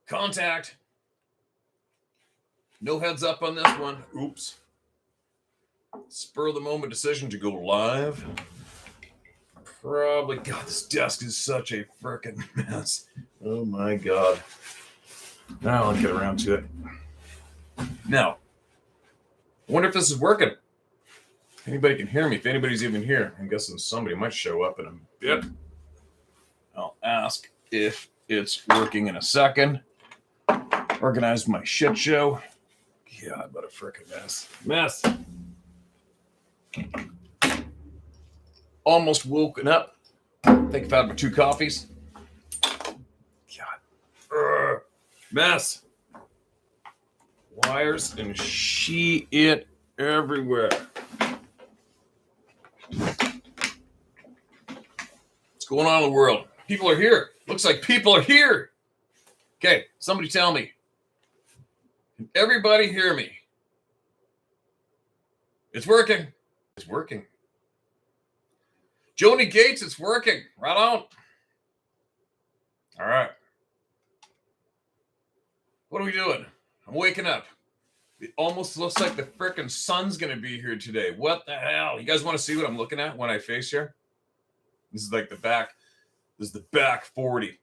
Contact. No heads up on this one. Oops. Spur of the moment decision to go live. Probably. God, this desk is such a freaking mess. Oh my God. Now I'll get around to it. Now, I wonder if this is working. Anybody can hear me. If anybody's even here, I'm guessing somebody might show up in a bit. I'll ask if it's working in a second. Organize my shit show. God, what a freaking mess. Almost woken up. I think I've had my 2 coffees. God. Mess. Wires and shit everywhere. What's going on in the world? People are here. Looks like people are here. Okay, somebody tell me. Can everybody hear me? It's working. It's working. Joni Gates, it's working. Right on. All right. What are we doing? I'm waking up. It almost looks like the frickin' sun's going to be here today. What the hell? You guys want to see what I'm looking at when I face here? This is like the back. This is the back 40.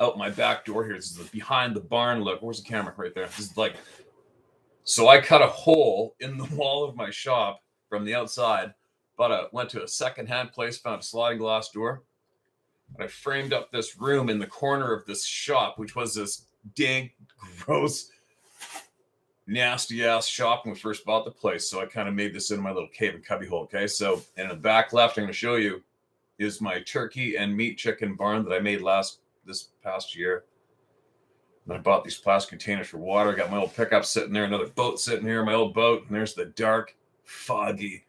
Out my back door here. This is the behind the barn look. Where's the camera? Right there. This is like, so I cut a hole in the wall of my shop from the outside, but went to a secondhand place, found a sliding glass door. And I framed up this room in the corner of this shop, which was this dank, gross, nasty ass shop when we first bought the place. So I kind of made this into my little cave and cubby hole. Okay. So in the back left, I'm going to show you is my turkey and meat chicken barn that I made this past year. And I bought these plastic containers for water. I got my old pickup sitting there, another boat sitting here, my old boat. And there's the dark, foggy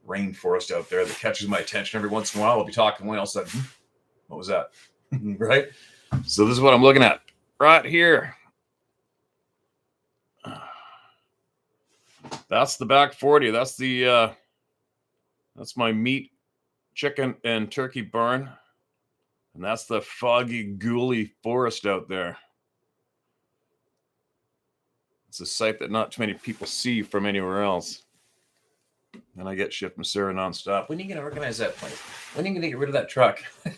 rainforest out there that catches my attention every once in a while. I'll be talking away, all of a sudden, what was that? Right? So this is what I'm looking at right here. That's the back 40. That's the that's my meat, chicken, and turkey barn. And that's the foggy, ghouly forest out there. It's a sight that not too many people see from anywhere else. And I get shit from Sarah nonstop. When are you going to organize that place? When are you going to get rid of that truck? Come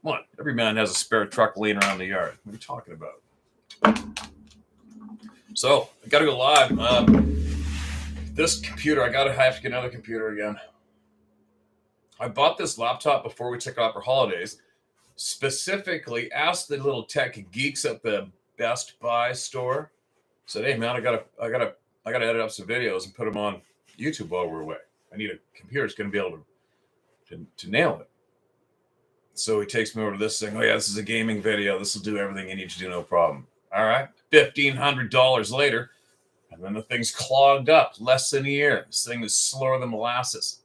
on. Every man has a spare truck laying around the yard. What are you talking about? So, I got to go live. This computer, I have to get another computer again. I bought this laptop before we took off for holidays. Specifically, asked the little tech geeks at the Best Buy store. Said, "Hey man, I gotta edit up some videos and put them on YouTube while we're away. I need a computer that's going to be able to nail it." So he takes me over to this thing. "Oh yeah, this is a gaming video. This will do everything you need to do, no problem." All right, $1,500 later, and then the thing's clogged up. Less than a year. This thing is slower than molasses.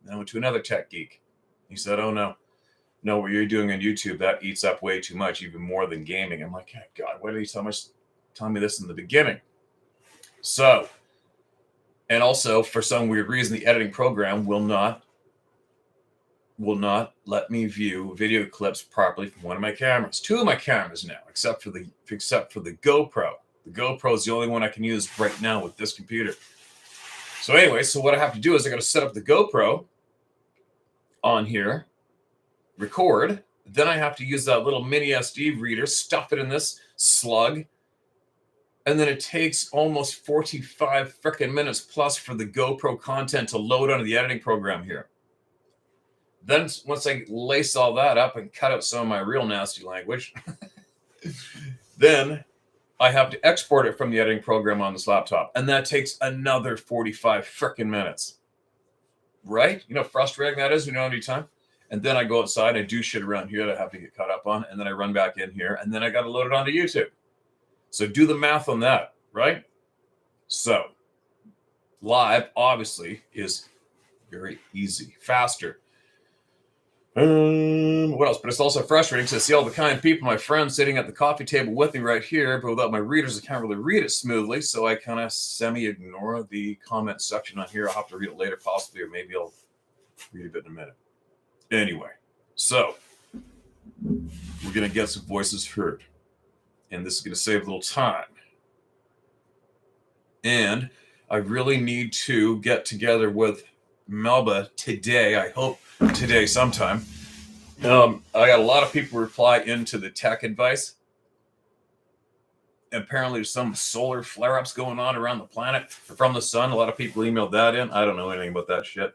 And I went to another tech geek. He said, "Oh no, what you're doing on YouTube, that eats up way too much, even more than gaming." I'm like, "Oh, God, why did he tell me this in the beginning?" So, and also for some weird reason, the editing program will not let me view video clips properly from one of my cameras. 2 of my cameras now, except for the GoPro. The GoPro is the only one I can use right now with this computer. So anyway, so what I have to do is I got to set up the GoPro on here, record. Then I have to use that little mini SD reader, stuff it in this slug. And then it takes almost 45 freaking minutes plus for the GoPro content to load onto the editing program here. Then once I lace all that up and cut out some of my real nasty language, then I have to export it from the editing program on this laptop. And that takes another 45 freaking minutes. Right? You know how frustrating that is when you don't have any time? And then I go outside and do shit around here that I have to get caught up on. And then I run back in here. And then I got to load it onto YouTube. So do the math on that, right? So live, obviously, is very easy, faster. What else? But it's also frustrating because I see all the kind people, my friends, sitting at the coffee table with me right here, but without my readers, I can't really read it smoothly. So I kind of semi-ignore the comment section on here. I'll have to read it later, possibly, or maybe I'll read a bit in a minute. Anyway, so we're going to get some voices heard. and this is going to save a little time. And I really need to get together with Melba today. I hope today sometime. I got a lot of people reply into the tech advice. Apparently there's some solar flare-ups going on around the planet from the sun. A lot of people emailed that in. I don't know anything about that shit.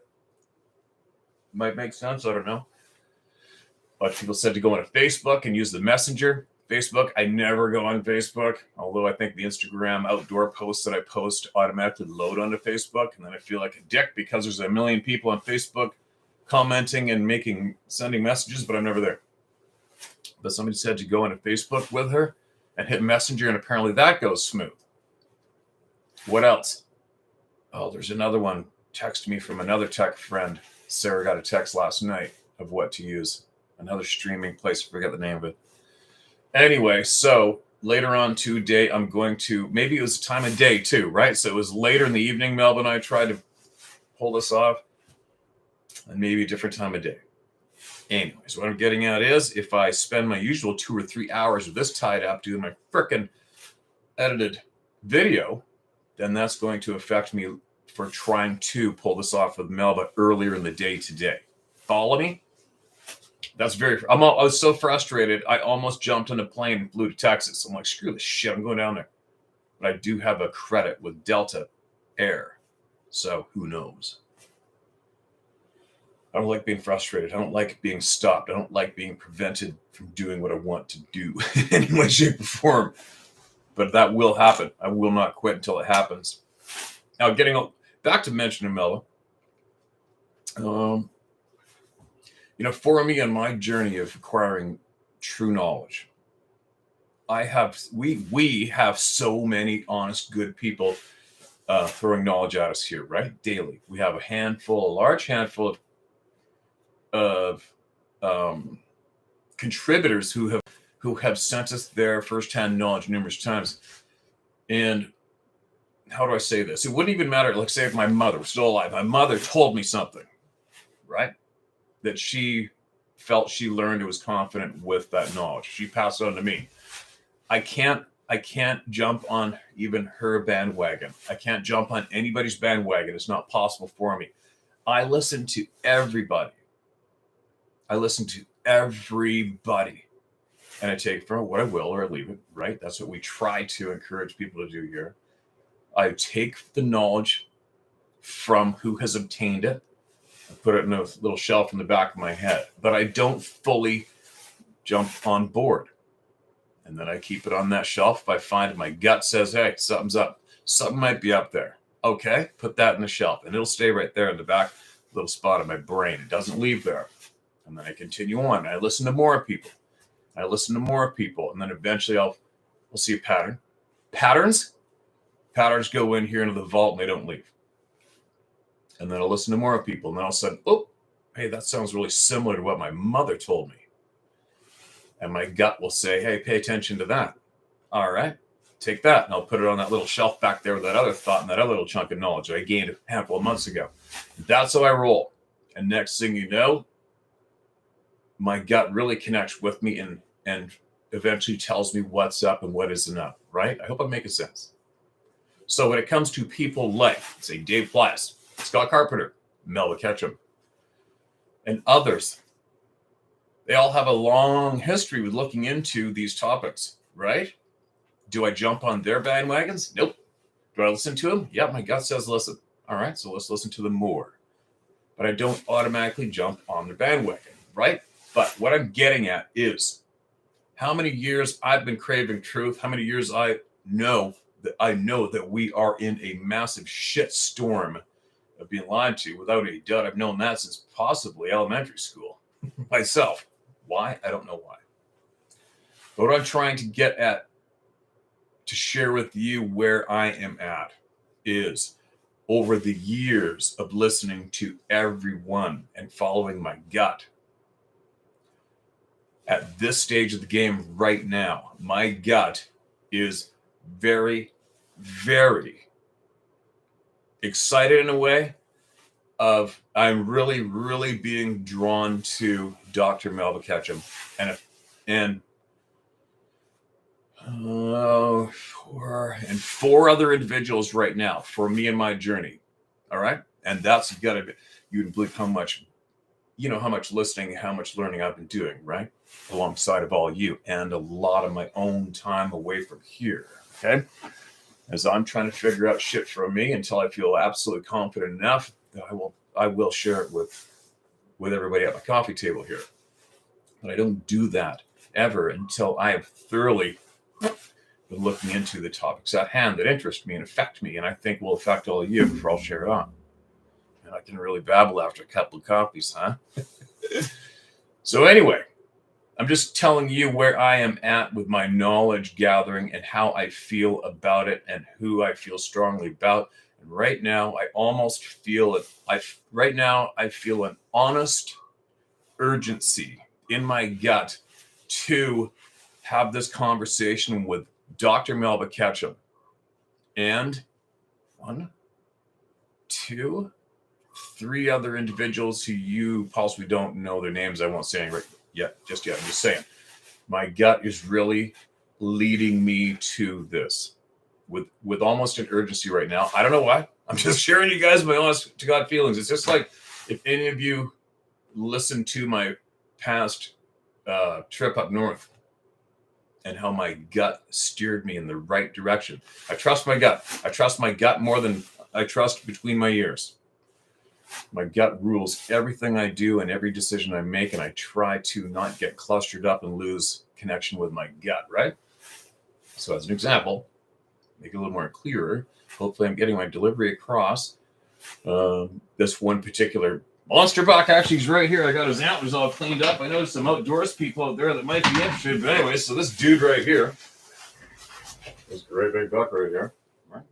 Might make sense. I don't know. A lot of people said to go onto Facebook and use the messenger. Facebook, I never go on Facebook, although I think the Instagram outdoor posts that I post automatically load onto Facebook, and then I feel like a dick because there's a million people on Facebook commenting and sending messages, but I'm never there. But somebody said to go onto Facebook with her and hit Messenger, and apparently that goes smooth. What else? Oh, there's another one. Text me from another tech friend. Sarah got a text last night of what to use. Another streaming place. I forget the name of it. Anyway, so later on today, I'm going to, maybe it was time of day too, right? So it was later in the evening, Melvin and I tried to pull this off, and maybe a different time of day. Anyways, what I'm getting at is if I spend my usual 2 or 3 hours with this tied up doing my frickin' edited video, then that's going to affect me for trying to pull this off with Melba earlier in the day today. Follow me? That's I was so frustrated. I almost jumped on a plane and flew to Texas. I'm like, screw this shit. I'm going down there. But I do have a credit with Delta Air. So who knows? I don't like being frustrated. I don't like being stopped. I don't like being prevented from doing what I want to do in any way, shape, or form. But that will happen. I will not quit until it happens. Now, getting back to mentioning Melba. For me on my journey of acquiring true knowledge, we have so many honest, good people throwing knowledge at us here, right? Daily. We have a large handful of contributors who have sent us their firsthand knowledge numerous times. And how do I say this? It wouldn't even matter, like say if my mother was still alive, my mother told me something, right? That she felt she learned and was confident with that knowledge. She passed it on to me. I can't jump on even her bandwagon. I can't jump on anybody's bandwagon. It's not possible for me. I listen to everybody. And I take from it what I will or I leave it, right? That's what we try to encourage people to do here. I take the knowledge from who has obtained it. I put it in a little shelf in the back of my head, but I don't fully jump on board. And then I keep it on that shelf. If I find my gut says, hey, something's up. Something might be up there. Okay, put that in the shelf. And it'll stay right there in the back little spot of my brain. It doesn't leave there. And then I continue on. I listen to more people. And then eventually I'll see a pattern. Patterns go in here into the vault and they don't leave. And then I'll listen to more people. And then all of a sudden, oh, hey, that sounds really similar to what my mother told me. And my gut will say, hey, pay attention to that. All right, take that. And I'll put it on that little shelf back there with that other thought and that other little chunk of knowledge that I gained a handful of months ago. That's how I roll. And next thing you know, my gut really connects with me and eventually tells me what's up and what isn't up, right? I hope I'm making sense. So when it comes to people like, say, Dave Plies, Scott Carpenter, Melba Ketchum, and others, they all have a long history with looking into these topics, right? Do I jump on their bandwagons? Nope. Do I listen to them? Yeah, my gut says listen. All right, so let's listen to them more. But I don't automatically jump on their bandwagon, right? But what I'm getting at is how many years I've been craving truth, how many years I know that we are in a massive shit storm of being lied to without a doubt. I've known that since possibly elementary school myself. Why? I don't know why. But what I'm trying to get at, to share with you where I am at, is over the years of listening to everyone and following my gut. At this stage of the game right now, my gut is very, very excited in a way of I'm really, really being drawn to Dr. Melba Ketchum. And Four other individuals right now for me and my journey. All right. And that's gotta be, you'd believe how much, how much listening, how much learning I've been doing, right? Alongside of all you and a lot of my own time away from here. Okay. As I'm trying to figure out shit for me until I feel absolutely confident enough that I will share it with everybody at my coffee table here. But I don't do that ever until I have thoroughly been looking into the topics at hand that interest me and affect me, and I think will affect all of you before I'll share it on. And I can really babble after a couple of coffees, huh? So anyway, I'm just telling you where I am at with my knowledge gathering and how I feel about it and who I feel strongly about. And right now, I almost feel it. Right now, I feel an honest urgency in my gut to have this conversation with Dr. Melba Ketchum and 1, 2, 3 other individuals who you possibly don't know their names. I won't say any yet. I'm just saying. My gut is really leading me to this with almost an urgency right now. I don't know why. I'm just sharing you guys my honest to God feelings. It's just like if any of you listen to my past trip up north and how my gut steered me in the right direction. I trust my gut. I trust my gut more than I trust between my ears. My gut rules everything I do and every decision I make, and I try to not get clustered up and lose connection with my gut, right? So as an example, make it a little more clearer. Hopefully I'm getting my delivery across. This one particular monster buck actually is right here. I got his antlers all cleaned up. I noticed some outdoors people out there that might be interested. But anyway, so this dude right here, this great big buck right here. Right?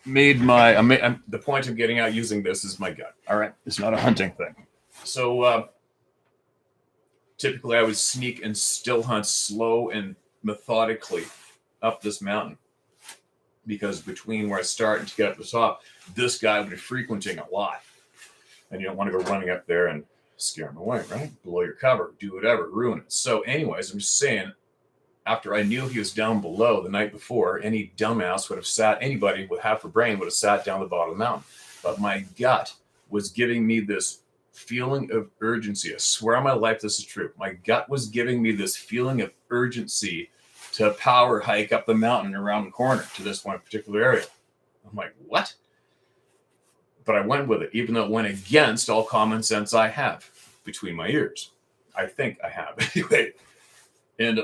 The point of getting out using this is my gut. All right, it's not a hunting thing. So typically I would sneak and still hunt slow and methodically up this mountain, because between where I start and to get up the top, this guy would be frequenting a lot. And you don't want to go running up there and scare him away, right? Blow your cover, do whatever, ruin it. So anyways, I'm just saying, after I knew he was down below the night before, any dumbass would have sat, anybody with half a brain would have sat down the bottom of the mountain. But my gut was giving me this feeling of urgency. I swear on my life this is true. My gut was giving me this feeling of urgency to power hike up the mountain around the corner to this one particular area. I'm like, what? But I went with it, even though it went against all common sense I have between my ears. I think I have anyway. And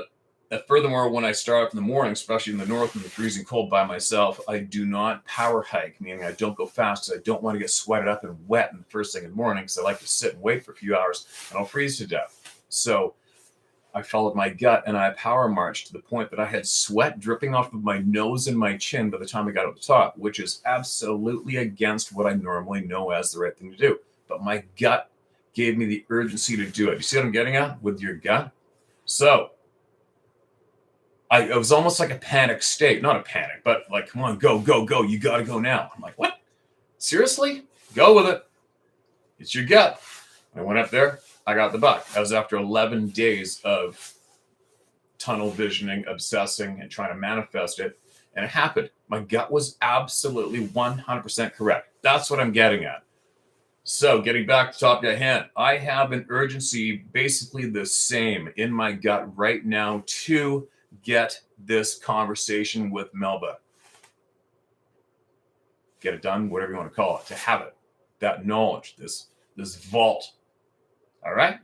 furthermore, when I start up in the morning, especially in the north in the freezing cold by myself, I do not power hike, meaning I don't go fast because I don't want to get sweated up and wet in the first thing in the morning, because I like to sit and wait for a few hours and I'll freeze to death. So I followed my gut and I power marched to the point that I had sweat dripping off of my nose and my chin by the time I got up the top, which is absolutely against what I normally know as the right thing to do. But my gut gave me the urgency to do it. You see what I'm getting at with your gut? So it was almost like a panic state. Not a panic, but like, come on, go, go, go. You got to go now. I'm like, what? Seriously? Go with it. It's your gut. I went up there. I got the buck. That was after 11 days of tunnel visioning, obsessing, and trying to manifest it. And it happened. My gut was absolutely 100% correct. That's what I'm getting at. So getting back to the top of your hand, I have an urgency basically the same in my gut right now to get this conversation with Melba. Get it done, whatever you want to call it, to have it. That knowledge, this vault. All right?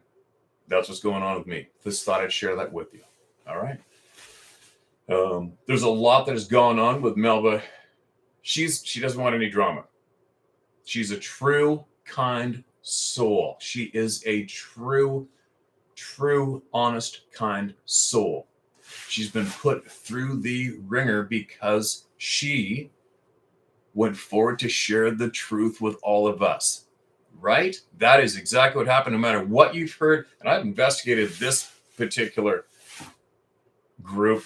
That's what's going on with me. Just thought I'd share that with you. All right? There's a lot that has gone on with Melba. She doesn't want any drama. She's a true, kind soul. She is a true, honest, kind soul. She's been put through the ringer because she went forward to share the truth with all of us. Right? That is exactly what happened, no matter what you've heard. And I've investigated this particular group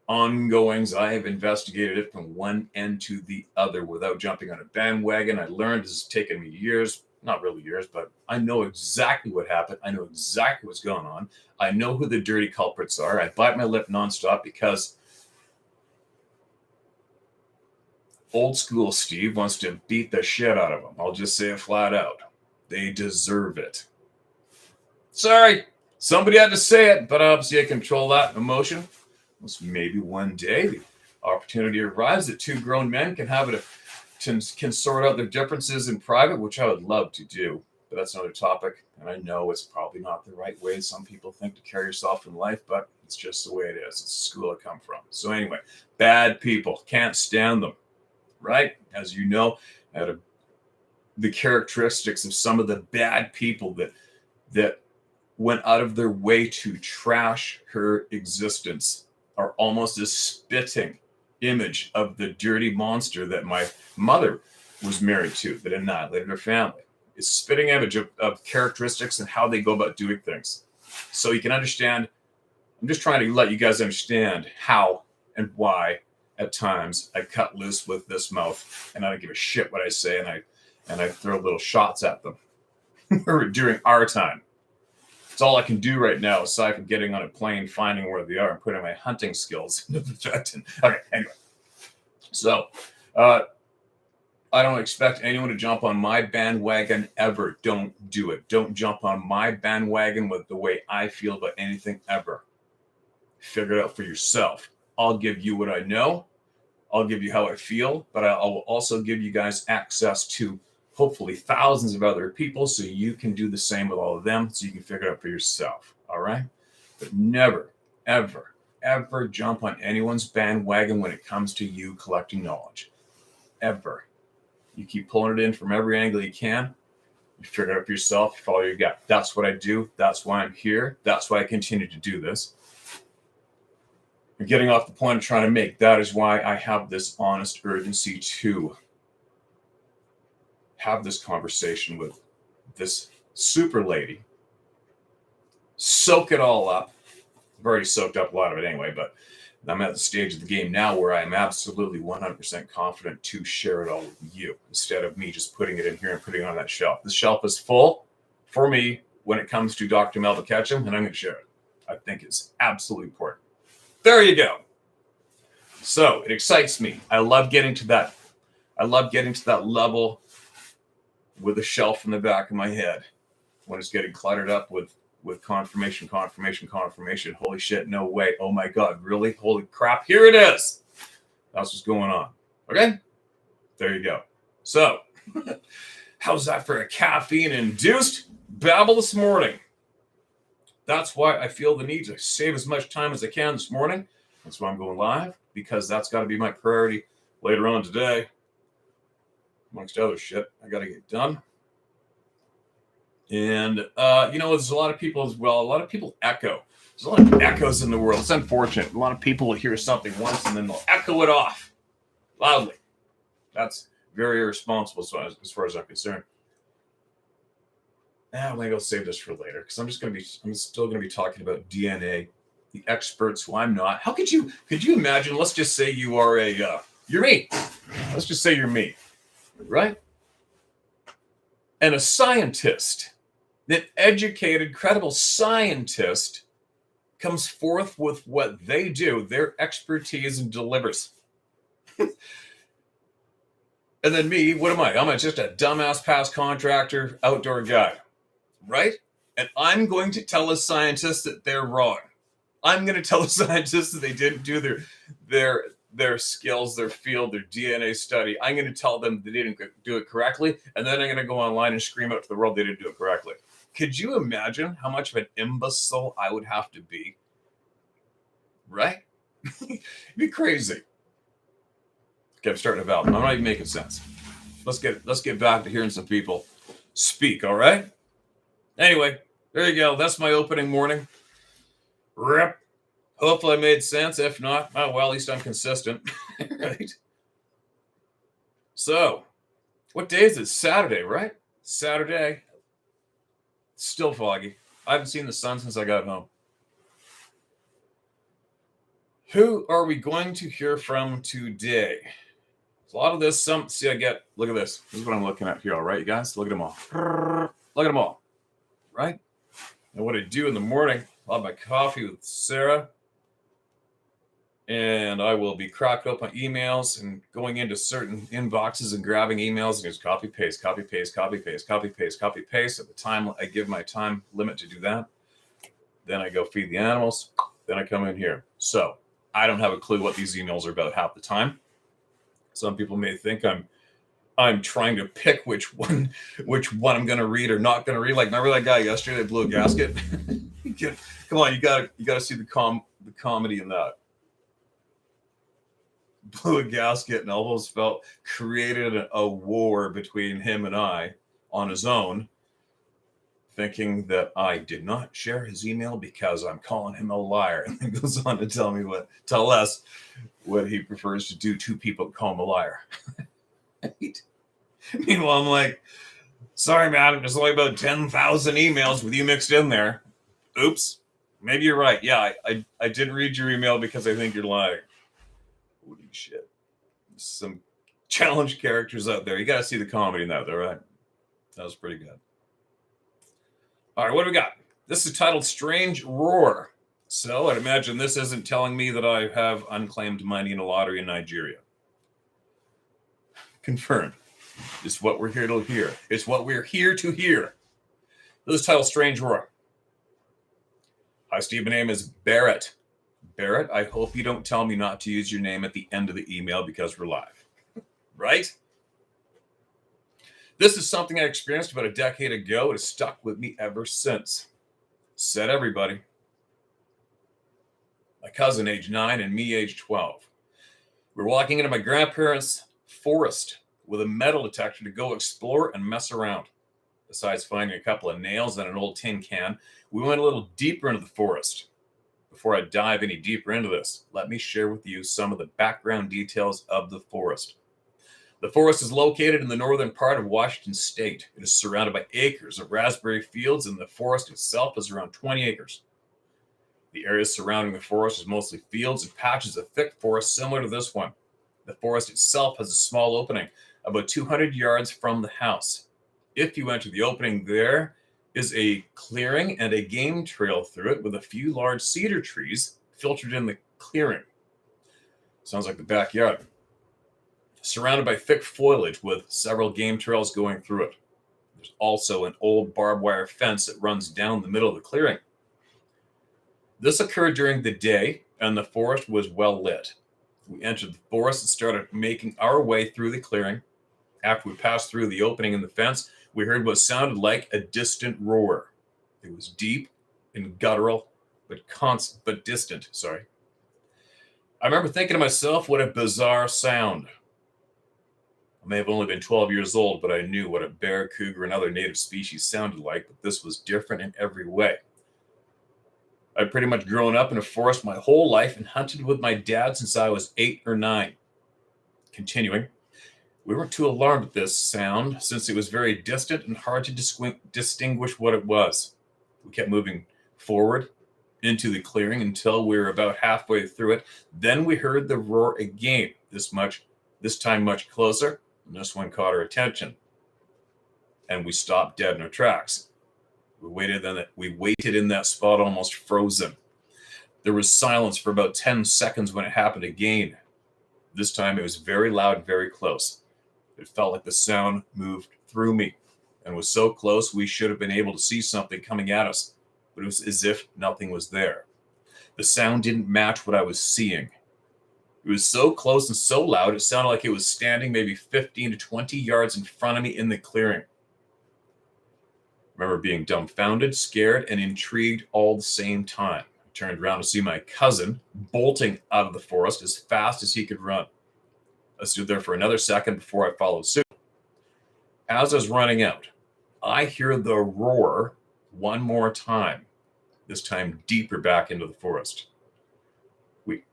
ongoings. I have investigated it from one end to the other without jumping on a bandwagon. I learned this has taken me years, not really yours, but I know exactly what happened. I know exactly what's going on. I know who the dirty culprits are. I bite my lip nonstop because old school Steve wants to beat the shit out of them. I'll just say it flat out. They deserve it. Sorry, somebody had to say it, but obviously I control that emotion. Maybe one day the opportunity arrives that two grown men can have it, can sort out their differences in private, which I would love to do. But that's another topic. And I know it's probably not the right way some people think to carry yourself in life, but it's just the way it is. It's the school I come from. So anyway, bad people, can't stand them, right? As you know, the characteristics of some of the bad people that went out of their way to trash her existence are almost a spitting image of the dirty monster that my mother was married to, that annihilated her family. It's a spitting image of characteristics and how they go about doing things. So you can understand, I'm just trying to let you guys understand how and why at times I cut loose with this mouth and I don't give a shit what I say, and I throw little shots at them during our time. It's all I can do right now, aside from getting on a plane, finding where they are, and putting my hunting skills into effect. Okay, anyway. So, I don't expect anyone to jump on my bandwagon ever. Don't do it. Don't jump on my bandwagon with the way I feel about anything ever. Figure it out for yourself. I'll give you what I know. I'll give you how I feel, but I will also give you guys access to hopefully thousands of other people so you can do the same with all of them, so you can figure it out for yourself. All right? But never, ever, ever jump on anyone's bandwagon when it comes to you collecting knowledge. Ever. You keep pulling it in from every angle you can. You figure it out for yourself. You follow your gut. That's what I do. That's why I'm here. That's why I continue to do this. And getting off the point I'm trying to make, that is why I have this honest urgency to have this conversation with this super lady. Soak it all up. I've already soaked up a lot of it anyway, but I'm at the stage of the game now where I am absolutely 100% confident to share it all with you instead of me just putting it in here and putting it on that shelf. The shelf is full for me when it comes to Dr. Melva Ketchum, and I'm going to share it. I think it's absolutely important. There you go. So it excites me. I love getting to that. I love getting to that level with a shelf in the back of my head when it's getting cluttered up with confirmation. Holy shit, no way. Oh my God, really? Holy crap, here it is. That's what's going on. Okay? There you go. So, how's that for a caffeine-induced babble this morning? That's why I feel the need to save as much time as I can this morning. That's why I'm going live, because that's got to be my priority later on today. Amongst other shit I got to get done. And, there's a lot of people as well. A lot of people echo. There's a lot of echoes in the world. It's unfortunate. A lot of people will hear something once and then they'll echo it off loudly. That's very irresponsible as far as I'm concerned. Maybe I'll save this for later because I'm still going to be talking about DNA, the experts who I'm not. How could you imagine? Let's just say you are you're me. Let's just say you're me, right? And a scientist, that educated, credible scientist comes forth with what they do, their expertise, and delivers. And then me, what am I? I'm just a dumbass past contractor, outdoor guy, right? And I'm going to tell a scientist that they're wrong. I'm going to tell a scientist that they didn't do their skills, their field, their DNA study. I'm going to tell them they didn't do it correctly, and then I'm going to go online and scream out to the world they didn't do it correctly. Could you imagine how much of an imbecile I would have to be? Right? It'd be crazy. Okay, I'm starting to valve. I'm not even making sense. Let's get back to hearing some people speak, all right? Anyway, there you go. That's my opening morning. Rip. Hopefully I made sense. If not, at least I'm consistent. Right? So, what day is it? Saturday, right? Saturday. Still foggy. I haven't seen the sun since I got home. Who are we going to hear from today? So a lot of this, look at this. This is what I'm looking at here, all right, you guys? Look at them all. Look at them all, right? And what I do in the morning, I'll have my coffee with Sarah, and I will be cracking up my emails and going into certain inboxes and grabbing emails and just copy, paste, copy, paste, copy, paste, copy, paste, copy, paste. At the time, I give my time limit to do that. Then I go feed the animals. Then I come in here. So I don't have a clue what these emails are about half the time. Some people may think I'm trying to pick which one I'm going to read or not going to read. Like, remember that guy yesterday that blew a gasket? Come on, you gotta see the comedy in that. Blew a gasket and almost created a war between him and I on his own, thinking that I did not share his email because I'm calling him a liar, and then goes on to tell us what he prefers to do to people that call him a liar. Right? Meanwhile, I'm like, sorry, man, there's only about 10,000 emails with you mixed in there. Oops. Maybe you're right. Yeah, I didn't read your email because I think you're lying. Holy shit. Some challenge characters out there. You got to see the comedy in that, though, right? That was pretty good. All right, what do we got? This is titled Strange Roar. So I'd imagine this isn't telling me that I have unclaimed money in a lottery in Nigeria. Confirmed. It's what we're here to hear. It's what we're here to hear. This is titled Strange Roar. Hi, Steve. My name is Barrett. Barrett, I hope you don't tell me not to use your name at the end of the email because we're live. Right? This is something I experienced about a decade ago. It has stuck with me ever since. Said everybody. My cousin, age 9, and me, age 12. We're walking into my grandparents' forest with a metal detector to go explore and mess around. Besides finding a couple of nails and an old tin can, we went a little deeper into the forest. Before I dive any deeper into this, let me share with you some of the background details of the forest. The forest is located in the northern part of Washington State. It is surrounded by acres of raspberry fields, and the forest itself is around 20 acres. The area surrounding the forest is mostly fields and patches of thick forest similar to this one. The forest itself has a small opening about 200 yards from the house. If you enter the opening, there is a clearing and a game trail through it with a few large cedar trees filtered in the clearing. Sounds like the backyard. Surrounded by thick foliage with several game trails going through it. There's also an old barbed wire fence that runs down the middle of the clearing. This occurred during the day, and the forest was well lit. We entered the forest and started making our way through the clearing. After we passed through the opening in the fence, we heard what sounded like a distant roar. It was deep and guttural, but distant. Sorry. I remember thinking to myself, what a bizarre sound. I may have only been 12 years old, but I knew what a bear, cougar, and other native species sounded like, but this was different in every way. I'd pretty much grown up in a forest my whole life and hunted with my dad since I was 8 or 9. Continuing, we weren't too alarmed at this sound since it was very distant and hard to distinguish what it was. We kept moving forward into the clearing until we were about halfway through it. Then we heard the roar again, this time much closer, and this one caught our attention. And we stopped dead in our tracks. We waited in that spot almost frozen. There was silence for about 10 seconds when it happened again. This time it was very loud, very close. It felt like the sound moved through me and was so close we should have been able to see something coming at us, but it was as if nothing was there. The sound didn't match what I was seeing. It was so close and so loud, it sounded like it was standing maybe 15 to 20 yards in front of me in the clearing. I remember being dumbfounded, scared, and intrigued all the same time. I turned around to see my cousin bolting out of the forest as fast as he could run. I stood there for another second before I followed suit. As I was running out, I hear the roar one more time, this time deeper back into the forest. We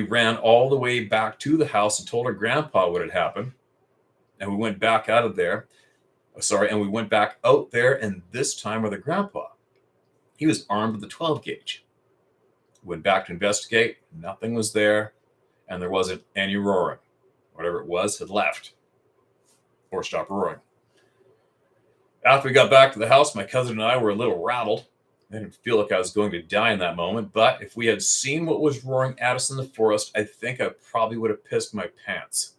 ran all the way back to the house and told our grandpa what had happened. And we went back out there, and this time with our grandpa. He was armed with a 12 gauge. We went back to investigate. Nothing was there, and there wasn't any roaring whatever it was, had left or stopped roaring. After we got back to the house, my cousin and I were a little rattled. I didn't feel like I was going to die in that moment, but if we had seen what was roaring at us in the forest, I think I probably would have pissed my pants.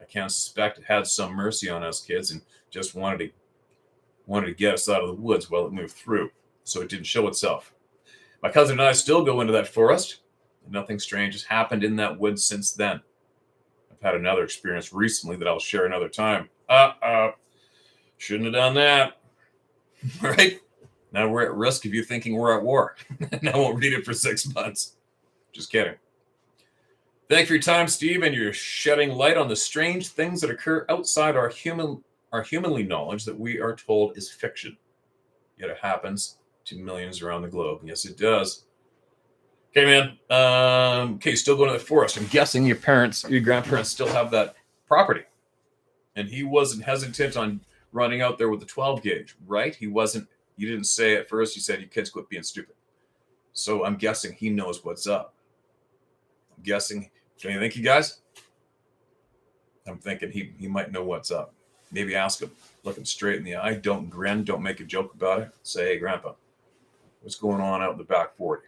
I can't suspect it had some mercy on us kids and just wanted to get us out of the woods while it moved through, so it didn't show itself. My cousin and I still go into that forest, and nothing strange has happened in that woods since then. I've had another experience recently that I'll share another time. Shouldn't have done that. Right? Now we're at risk of you thinking we're at war. And I won't read it for 6 months. Just kidding. Thank you for your time, Steve, and you're shedding light on the strange things that occur outside our humanly knowledge that we are told is fiction. Yet it happens to millions around the globe. Yes, it does. Okay, man. Okay, still going to the forest. I'm guessing your grandparents still have that property. And he wasn't hesitant on running out there with the 12 gauge, right? You didn't say at first, you said you kids quit being stupid. So I'm guessing he knows what's up. I'm guessing, don't you think, you guys? I'm thinking he might know what's up. Maybe ask him, look him straight in the eye. Don't grin. Don't make a joke about it. Say, hey, Grandpa, what's going on out in the back 40?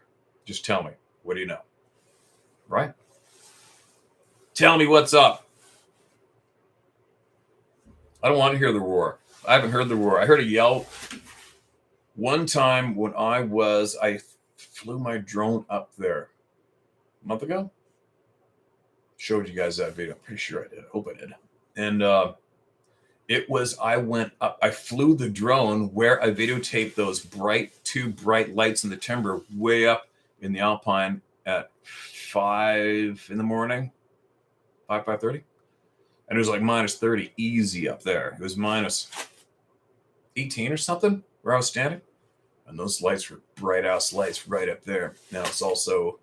Just tell me. What do you know? Right? Tell me what's up. I don't want to hear the roar. I haven't heard the roar. I heard a yell one time when I flew my drone up there a month ago. Showed you guys that video. I'm pretty sure I did. I hope I did. And I flew the drone where I videotaped those two bright lights in the timber way up in the Alpine at 5 in the morning, 5:30. And it was like minus 30 easy up there. It was minus 18 or something where I was standing. And those lights were bright ass lights right up there. Now it's also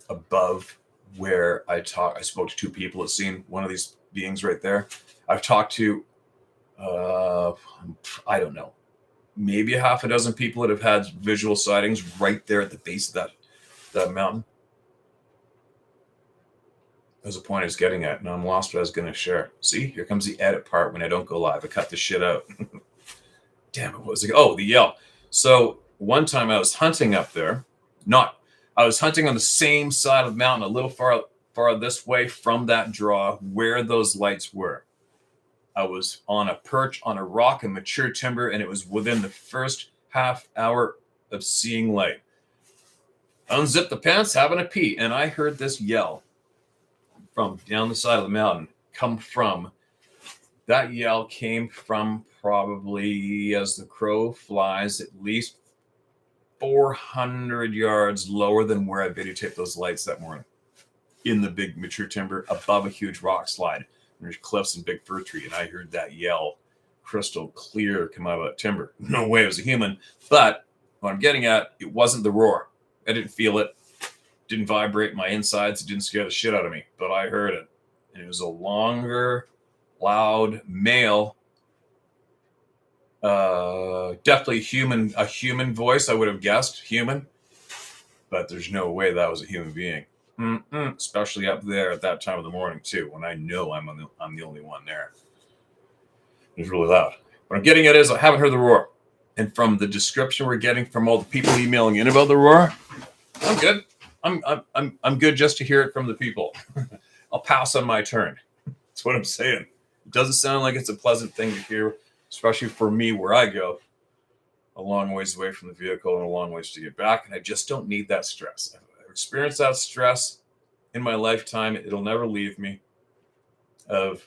above where I spoke to two people that seen one of these beings right there. I've talked to, I don't know, maybe a half a dozen people that have had visual sightings right there at the base of that mountain. There's a point I was getting at, and I'm lost what I was going to share. See, here comes the edit part when I don't go live. I cut the shit out. Damn it, what was it? Oh, the yell. So one time I was hunting up there. I was hunting on the same side of the mountain, a little far this way from that draw where those lights were. I was on a perch on a rock in mature timber, and it was within the first half hour of seeing light. Unzipped the pants, having a pee, and I heard this yell from down the side of the mountain that yell came from probably, as the crow flies, at least 400 yards lower than where I videotaped those lights that morning in the big mature timber above a huge rock slide. There's cliffs and big fir tree, and I heard that yell crystal clear come out of that timber. No way it was a human, but what I'm getting at, it wasn't the roar. I didn't feel it. Didn't vibrate my insides. It didn't scare the shit out of me, but I heard it. And it was a longer, loud male, definitely a human voice. I would have guessed human, but there's no way that was a human being. Especially up there at that time of the morning too, when I know I'm the only one there. It was really loud. What I'm getting at is I haven't heard the roar, and from the description we're getting from all the people emailing in about the roar, I'm good. I'm good just to hear it from the people. I'll pass on my turn. That's what I'm saying. It doesn't sound like it's a pleasant thing to hear, especially for me where I go a long ways away from the vehicle and a long ways to get back. And I just don't need that stress. I've experienced that stress in my lifetime. It'll never leave me of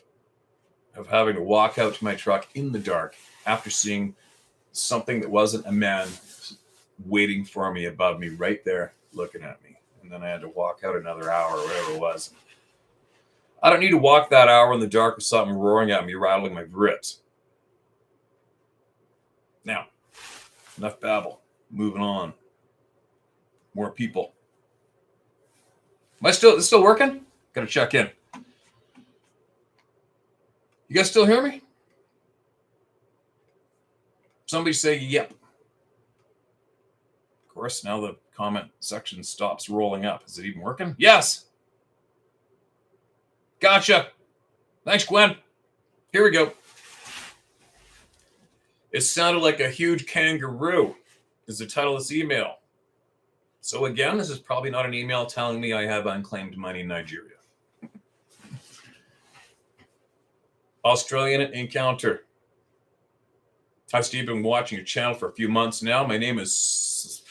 having to walk out to my truck in the dark after seeing something that wasn't a man waiting for me above me right there looking at me. And then I had to walk out another hour or whatever it was. I don't need to walk that hour in the dark with something roaring at me, rattling my ribs. Now, enough babble. Moving on. More people. Am I still working? Gotta check in. You guys still hear me? Somebody say yep. Of course, now the comment section stops rolling up. Is it even working? Yes. Gotcha. Thanks, Gwen. Here we go. It sounded like a huge kangaroo is the title of this email. So again, this is probably not an email telling me I have unclaimed money in Nigeria. Australian encounter. Hi, Steve. Been watching your channel for a few months now. My name is...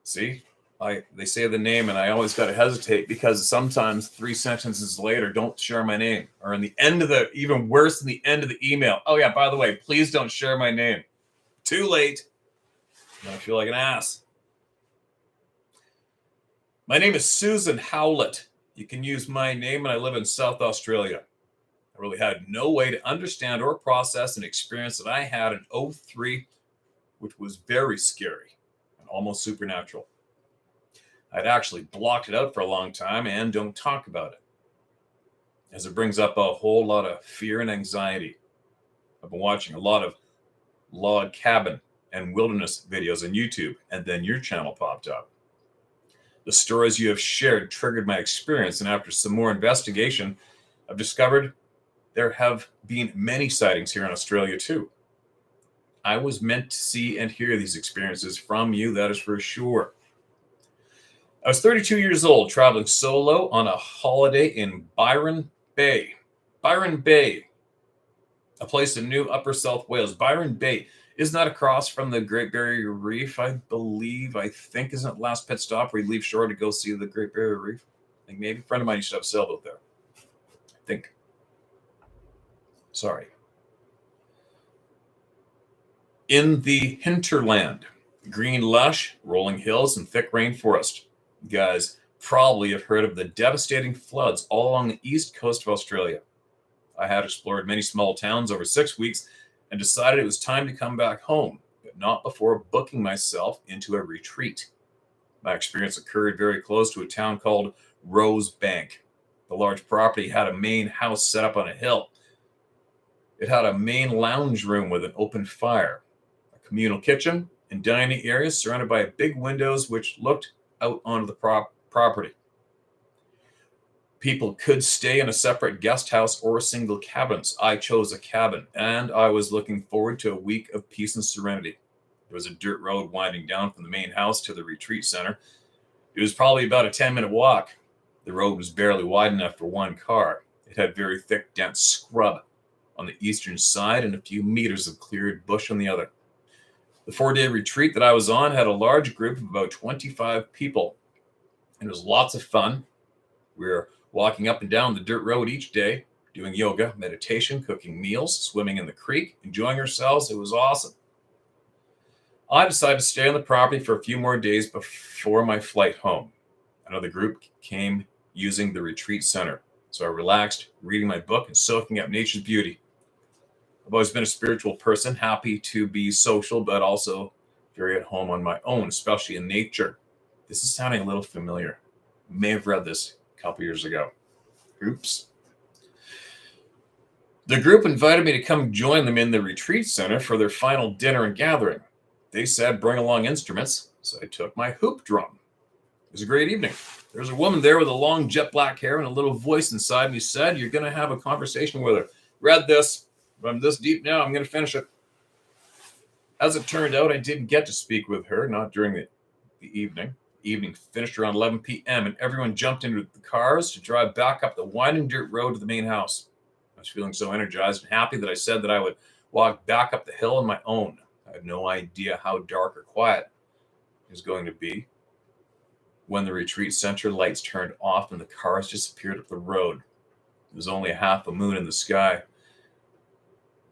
See? They say the name, and I always got to hesitate because sometimes 3 sentences later, don't share my name. Or in the end of the... Even worse, in the end of the email. Oh, yeah, by the way, please don't share my name. Too late. I feel like an ass. My name is Susan Howlett. You can use my name, and I live in South Australia. I really had no way to understand or process an experience that I had in 2003, which was very scary and almost supernatural. I'd actually blocked it out for a long time and don't talk about it, as it brings up a whole lot of fear and anxiety. I've been watching a lot of log cabin and wilderness videos on YouTube, and then your channel popped up. The stories you have shared triggered my experience, and after some more investigation, I've discovered there have been many sightings here in Australia too. I was meant to see and hear these experiences from you, that is for sure. I was 32 years old, traveling solo on a holiday in Byron Bay. Byron Bay, a place in New Upper South Wales. Byron Bay is not across from the Great Barrier Reef, I think isn't the last pit stop where you leave shore to go see the Great Barrier Reef. I think maybe a friend of mine used to have a sailboat there. I think. Sorry. In the hinterland, green lush, rolling hills, and thick rainforest. You guys probably have heard of the devastating floods all along the east coast of Australia. I had explored many small towns over 6 weeks and decided it was time to come back home, but not before booking myself into a retreat. My experience occurred very close to a town called Rosebank. The large property had a main house set up on a hill. It had a main lounge room with an open fire, a communal kitchen, and dining areas surrounded by big windows which looked out onto the property. People could stay in a separate guest house or single cabins. I chose a cabin, and I was looking forward to a week of peace and serenity. There was a dirt road winding down from the main house to the retreat center. It was probably about a 10-minute walk. The road was barely wide enough for one car. It had very thick, dense scrub on the eastern side and a few meters of cleared bush on the other. The 4-day retreat that I was on had a large group of about 25 people, and it was lots of fun. We were walking up and down the dirt road each day, doing yoga, meditation, cooking meals, swimming in the creek, enjoying ourselves. It was awesome. I decided to stay on the property for a few more days before my flight home. Another group came using the retreat center, so I relaxed, reading my book and soaking up nature's beauty. I've always been a spiritual person, happy to be social, but also very at home on my own, especially in nature. This is sounding a little familiar. May have read this a couple years ago. Oops. The group invited me to come join them in the retreat center for their final dinner and gathering. They said bring along instruments, so I took my hoop drum. It was a great evening. There was a woman there with a long jet black hair and a little voice inside me said, "You're going to have a conversation with her. Read this. I'm this deep now. I'm going to finish it." As it turned out, I didn't get to speak with her, not during the evening. The evening finished around 11 p.m., and everyone jumped into the cars to drive back up the winding dirt road to the main house. I was feeling so energized and happy that I said that I would walk back up the hill on my own. I had no idea how dark or quiet it was going to be. When the retreat center lights turned off and the cars disappeared up the road, there was only a half a moon in the sky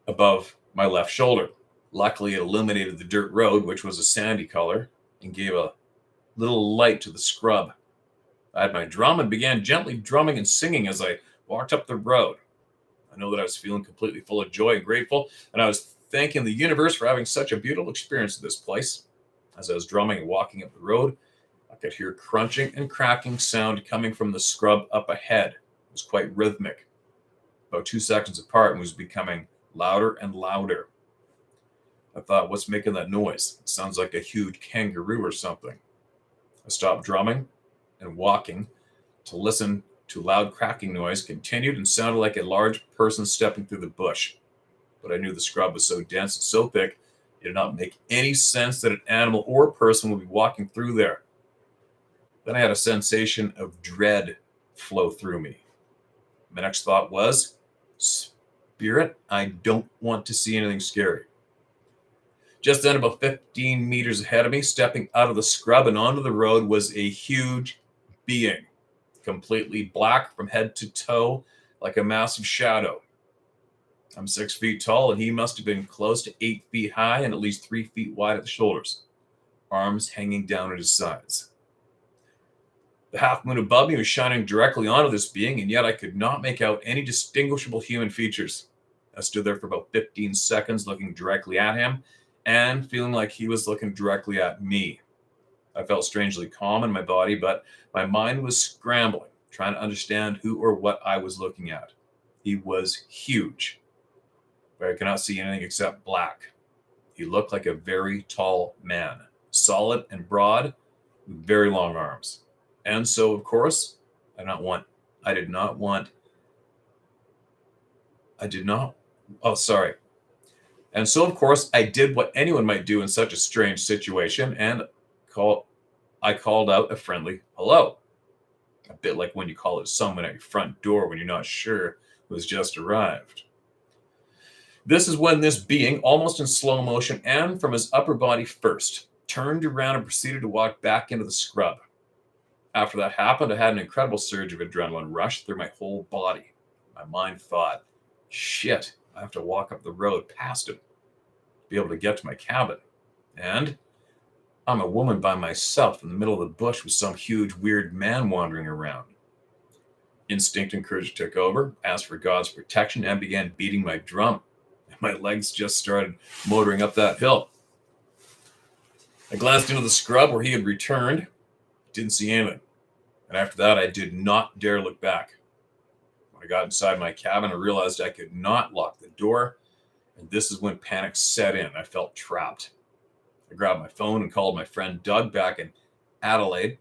above my left shoulder. Luckily, it illuminated the dirt road, which was a sandy color, and gave a little light to the scrub. I had my drum and began gently drumming and singing as I walked up the road. I know that I was feeling completely full of joy and grateful, and I was thanking the universe for having such a beautiful experience at this place. As I was drumming and walking up the road, I could hear crunching and cracking sound coming from the scrub up ahead. It was quite rhythmic, about 2 seconds apart, and was becoming louder and louder. I thought, what's making that noise? It sounds like a huge kangaroo or something. I stopped drumming and walking to listen to a loud cracking noise continued and sounded like a large person stepping through the bush. But I knew the scrub was so dense and so thick, it did not make any sense that an animal or a person would be walking through there. Then I had a sensation of dread flow through me. My next thought was, Spirit, I don't want to see anything scary. Just then, about 15 meters ahead of me, stepping out of the scrub and onto the road, was a huge being, completely black from head to toe, like a massive shadow. I'm 6 feet tall, and he must have been close to 8 feet high and at least 3 feet wide at the shoulders, arms hanging down at his sides. The half moon above me was shining directly onto this being, and yet I could not make out any distinguishable human features. I stood there for about 15 seconds looking directly at him and feeling like he was looking directly at me. I felt strangely calm in my body, but my mind was scrambling, trying to understand who or what I was looking at. He was huge, but I could not see anything except black. He looked like a very tall man, solid and broad, with very long arms. And so, of course, I did not want, And so, of course, I did what anyone might do in such a strange situation, and I called out a friendly hello. A bit like when you call out someone at your front door when you're not sure who has just arrived. This is when this being, almost in slow motion and from his upper body first, turned around and proceeded to walk back into the scrub. After that happened, I had an incredible surge of adrenaline rush through my whole body. My mind thought, shit, I have to walk up the road past him to be able to get to my cabin. And I'm a woman by myself in the middle of the bush with some huge, weird man wandering around. Instinct and courage took over, asked for God's protection, and began beating my drum. My legs just started motoring up that hill. I glanced into the scrub where he had returned. Didn't see anything. And after that, I did not dare look back. When I got inside my cabin, I realized I could not lock the door. And this is when panic set in. I felt trapped. I grabbed my phone and called my friend Doug back in Adelaide.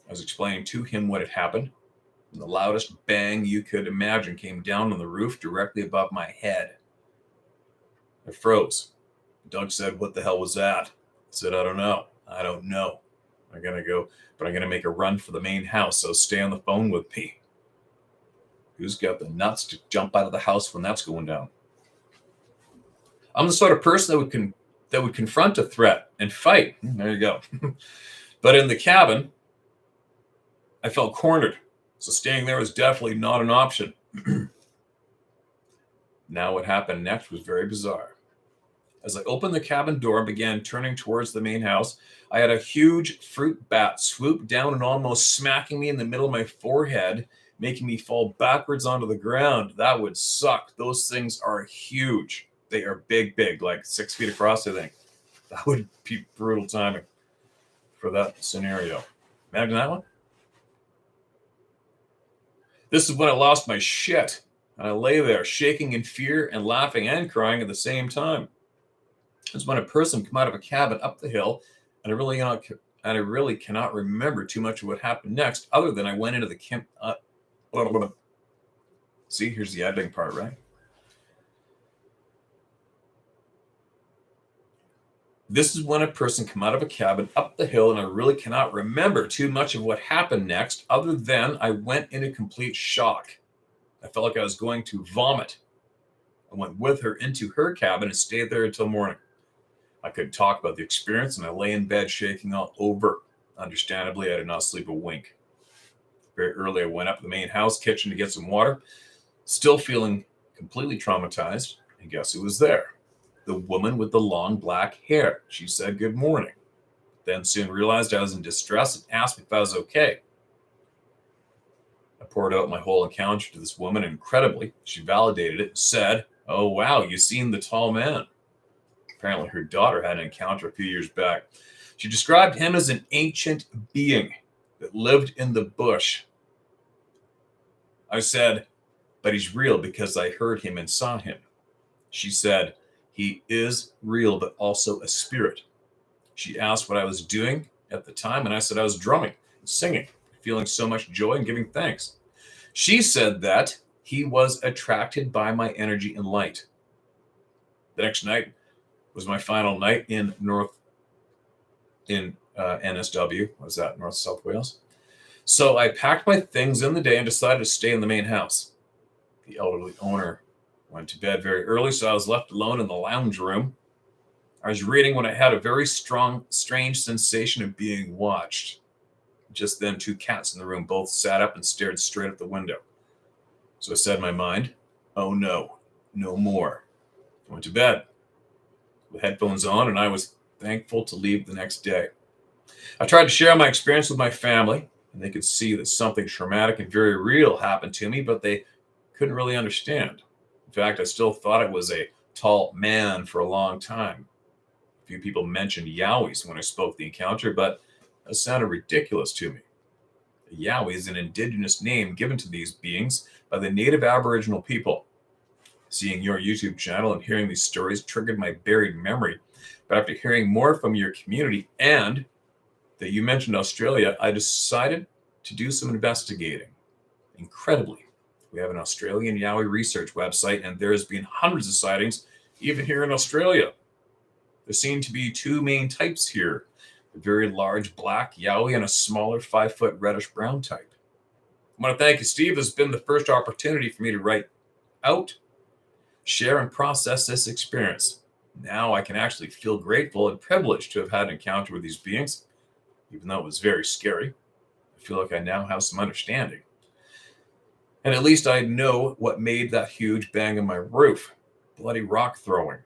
I was explaining to him what had happened. And the loudest bang you could imagine came down on the roof directly above my head. I froze. Doug said, "What the hell was that?" I said, I don't know. I'm going to go, but I'm going to make a run for the main house, so stay on the phone with me. Who's got the nuts to jump out of the house when that's going down? I'm the sort of person that would confront a threat and fight. There you go. But in the cabin, I felt cornered, so staying there was definitely not an option. Now what happened next was very bizarre. As I opened the cabin door and began turning towards the main house, I had a huge fruit bat swoop down and almost smacking me in the middle of my forehead, making me fall backwards onto the ground. That would suck. Those things are huge. They are big, like 6 feet across, I think. That would be brutal timing for that scenario. Imagine that one. This is when I lost my shit. And I lay there shaking in fear and laughing and crying at the same time. It's when a person came out of a cabin up the hill, and I really cannot remember too much of what happened next, other than I went into the camp. See, here's the editing part, right? This is when a person came out of a cabin up the hill, and I really cannot remember too much of what happened next, other than I went into complete shock. I felt like I was going to vomit. I went with her into her cabin and stayed there until morning. I couldn't talk about the experience, and I lay in bed shaking all over. Understandably, I did not sleep a wink. Very early, I went up to the main house kitchen to get some water, still feeling completely traumatized, and guess who was there? The woman with the long black hair. She said good morning, then soon realized I was in distress and asked me if I was okay. I poured out my whole encounter to this woman, and incredibly, she validated it and said, "Oh, wow, you seen the tall man." Apparently, her daughter had an encounter a few years back. She described him as an ancient being that lived in the bush. I said, "But he's real because I heard him and saw him." She said, "He is real, but also a spirit." She asked what I was doing at the time, and I said I was drumming and singing, feeling so much joy and giving thanks. She said that he was attracted by my energy and light. The next night was my final night in NSW. What is that? North South Wales. So I packed my things in the day and decided to stay in the main house. The elderly owner went to bed very early, so I was left alone in the lounge room. I was reading when I had a very strong, strange sensation of being watched. Just then, two cats in the room both sat up and stared straight at the window. So I said in my mind, oh no, no more. I went to bed with headphones on, and I was thankful to leave the next day. I tried to share my experience with my family, and they could see that something traumatic and very real happened to me, but they couldn't really understand. In fact, I still thought it was a tall man for a long time. A few people mentioned Yowies when I spoke the encounter, but that sounded ridiculous to me. A Yowie is an indigenous name given to these beings by the native Aboriginal people. Seeing your YouTube channel and hearing these stories triggered my buried memory. But after hearing more from your community and that you mentioned Australia, I decided to do some investigating. Incredibly, we have an Australian Yowie research website, and there has been hundreds of sightings, even here in Australia. There seem to be two main types here: a very large black Yowie and a smaller 5-foot reddish-brown type. I want to thank you, Steve. This has been the first opportunity for me to write out, share, and process this experience. Now I can actually feel grateful and privileged to have had an encounter with these beings, even though it was very scary. I feel like I now have some understanding. And at least I know what made that huge bang on my roof. Bloody rock throwing.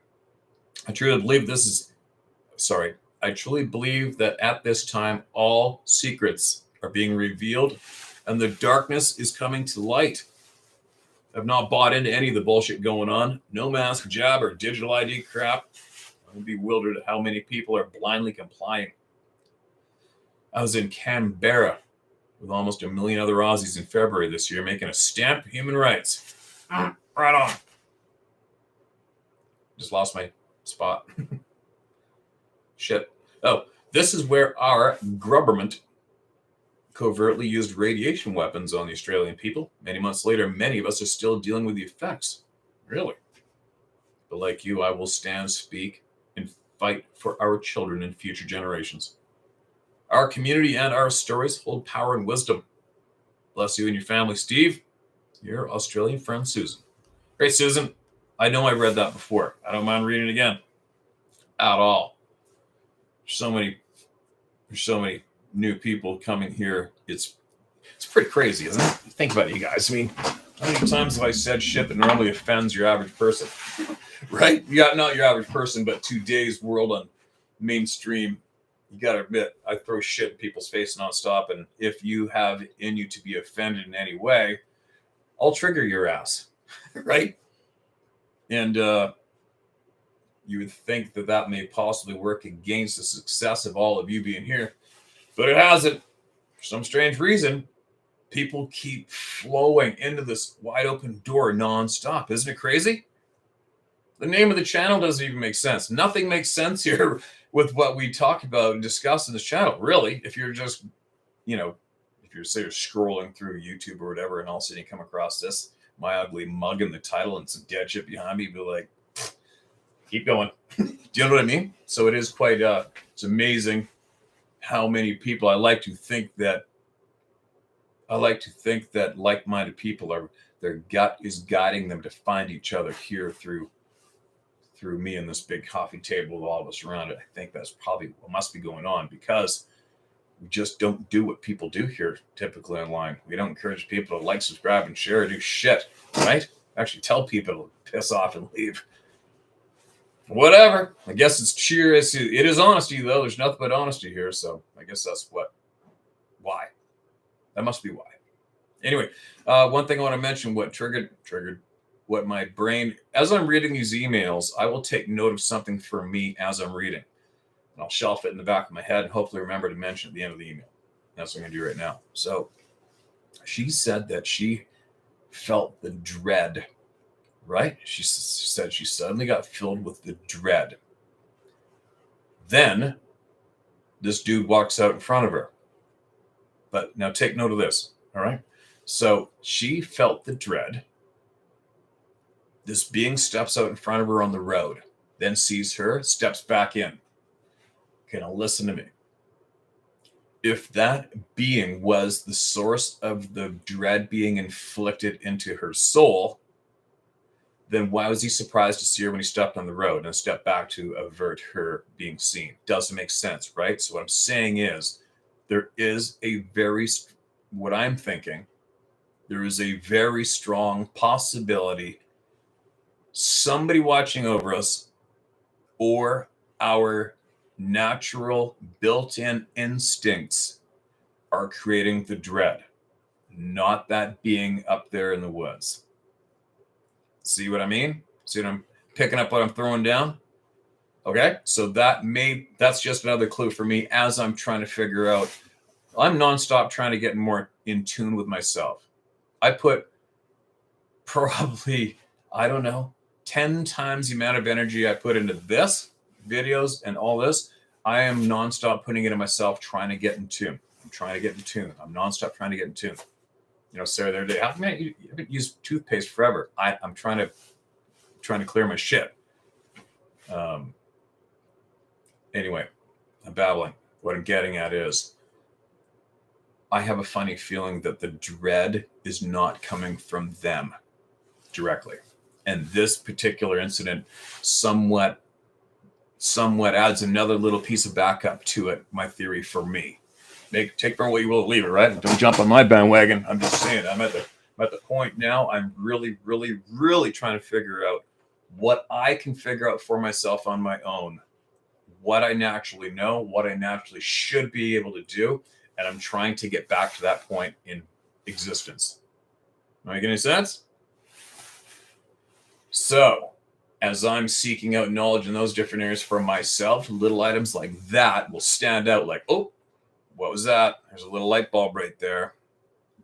I truly believe that at this time, all secrets are being revealed and the darkness is coming to light. I've not bought into any of the bullshit going on. No mask, jab, or digital ID crap. I'm bewildered at how many people are blindly complying. I was in Canberra with almost 1 million other Aussies in February this year, making a stamp of human rights. Right on. Just lost my spot. Shit. Oh, this is where our government covertly used radiation weapons on the Australian people. Many months later, many of us are still dealing with the effects. Really. But like you, I will stand, speak, and fight for our children and future generations. Our community and our stories hold power and wisdom. Bless you and your family, Steve. Your Australian friend, Susan. Great, Susan. I know I read that before. I don't mind reading it again. At all. There's so many new people coming here. It's pretty crazy, isn't it? Think about it, you guys. I mean, how many times have I said shit that normally offends your average person? Right? You got not your average person, but today's world on mainstream. You got to admit, I throw shit in people's face nonstop. And if you have in you to be offended in any way, I'll trigger your ass. Right? And you would think that may possibly work against the success of all of you being here. But it hasn't. For some strange reason, people keep flowing into this wide open door nonstop. Isn't it crazy? The name of the channel doesn't even make sense. Nothing makes sense here with what we talk about and discuss in this channel, really. If you're just, if you're, say, you're scrolling through YouTube or whatever, and all of a sudden you come across this, my ugly mug in the title and some dead shit behind me, you'd be like, keep going. Do you know what I mean? So it is quite, it's amazing how many people I like to think that like-minded people are, their gut is guiding them to find each other here through me and this big coffee table with all of us around it. I think that's probably what must be going on, because we just don't do what people do here typically online. We don't encourage people to like, subscribe, and share or do shit, right? Actually tell people to piss off and leave. Whatever. I guess it's cheer. It is honesty, though. There's nothing but honesty here. So I guess that's why. That must be why. Anyway, one thing I want to mention, what triggered what my brain, as I'm reading these emails, I will take note of something for me as I'm reading. And I'll shelf it in the back of my head and hopefully remember to mention at the end of the email. That's what I'm going to do right now. So she said that she felt the dread, right? She said she suddenly got filled with the dread. Then this dude walks out in front of her. But now take note of this, all right? So she felt the dread. This being steps out in front of her on the road, then sees her, steps back in. Okay, now listen to me. If that being was the source of the dread being inflicted into her soul, then why was he surprised to see her when he stepped on the road and stepped back to avert her being seen? Doesn't make sense, right? So what I'm saying is there is what I'm thinking, there is a very strong possibility somebody watching over us or our natural built-in instincts are creating the dread, not that being up there in the woods. See what I mean? See what I'm picking up, what I'm throwing down? Okay, so that's just another clue for me as I'm trying to figure out. I'm nonstop trying to get more in tune with myself. I put probably, I don't know, 10 times the amount of energy I put into this videos and all this. I am nonstop putting it in myself, trying to get in tune. I'm trying to get in tune. I'm nonstop trying to get in tune. You know, Sarah, the other day, how come you haven't used toothpaste forever? I'm trying to clear my shit. Anyway, I'm babbling. What I'm getting at is I have a funny feeling that the dread is not coming from them directly. And this particular incident somewhat adds another little piece of backup to it, my theory for me. Take from what you will, leave it, right? Don't jump on my bandwagon. I'm just saying, I'm at the point now, I'm really, really, really trying to figure out what I can figure out for myself on my own, what I naturally know, what I naturally should be able to do, and I'm trying to get back to that point in existence. Make any sense? So, as I'm seeking out knowledge in those different areas for myself, little items like that will stand out like, oh, what was that? There's a little light bulb right there.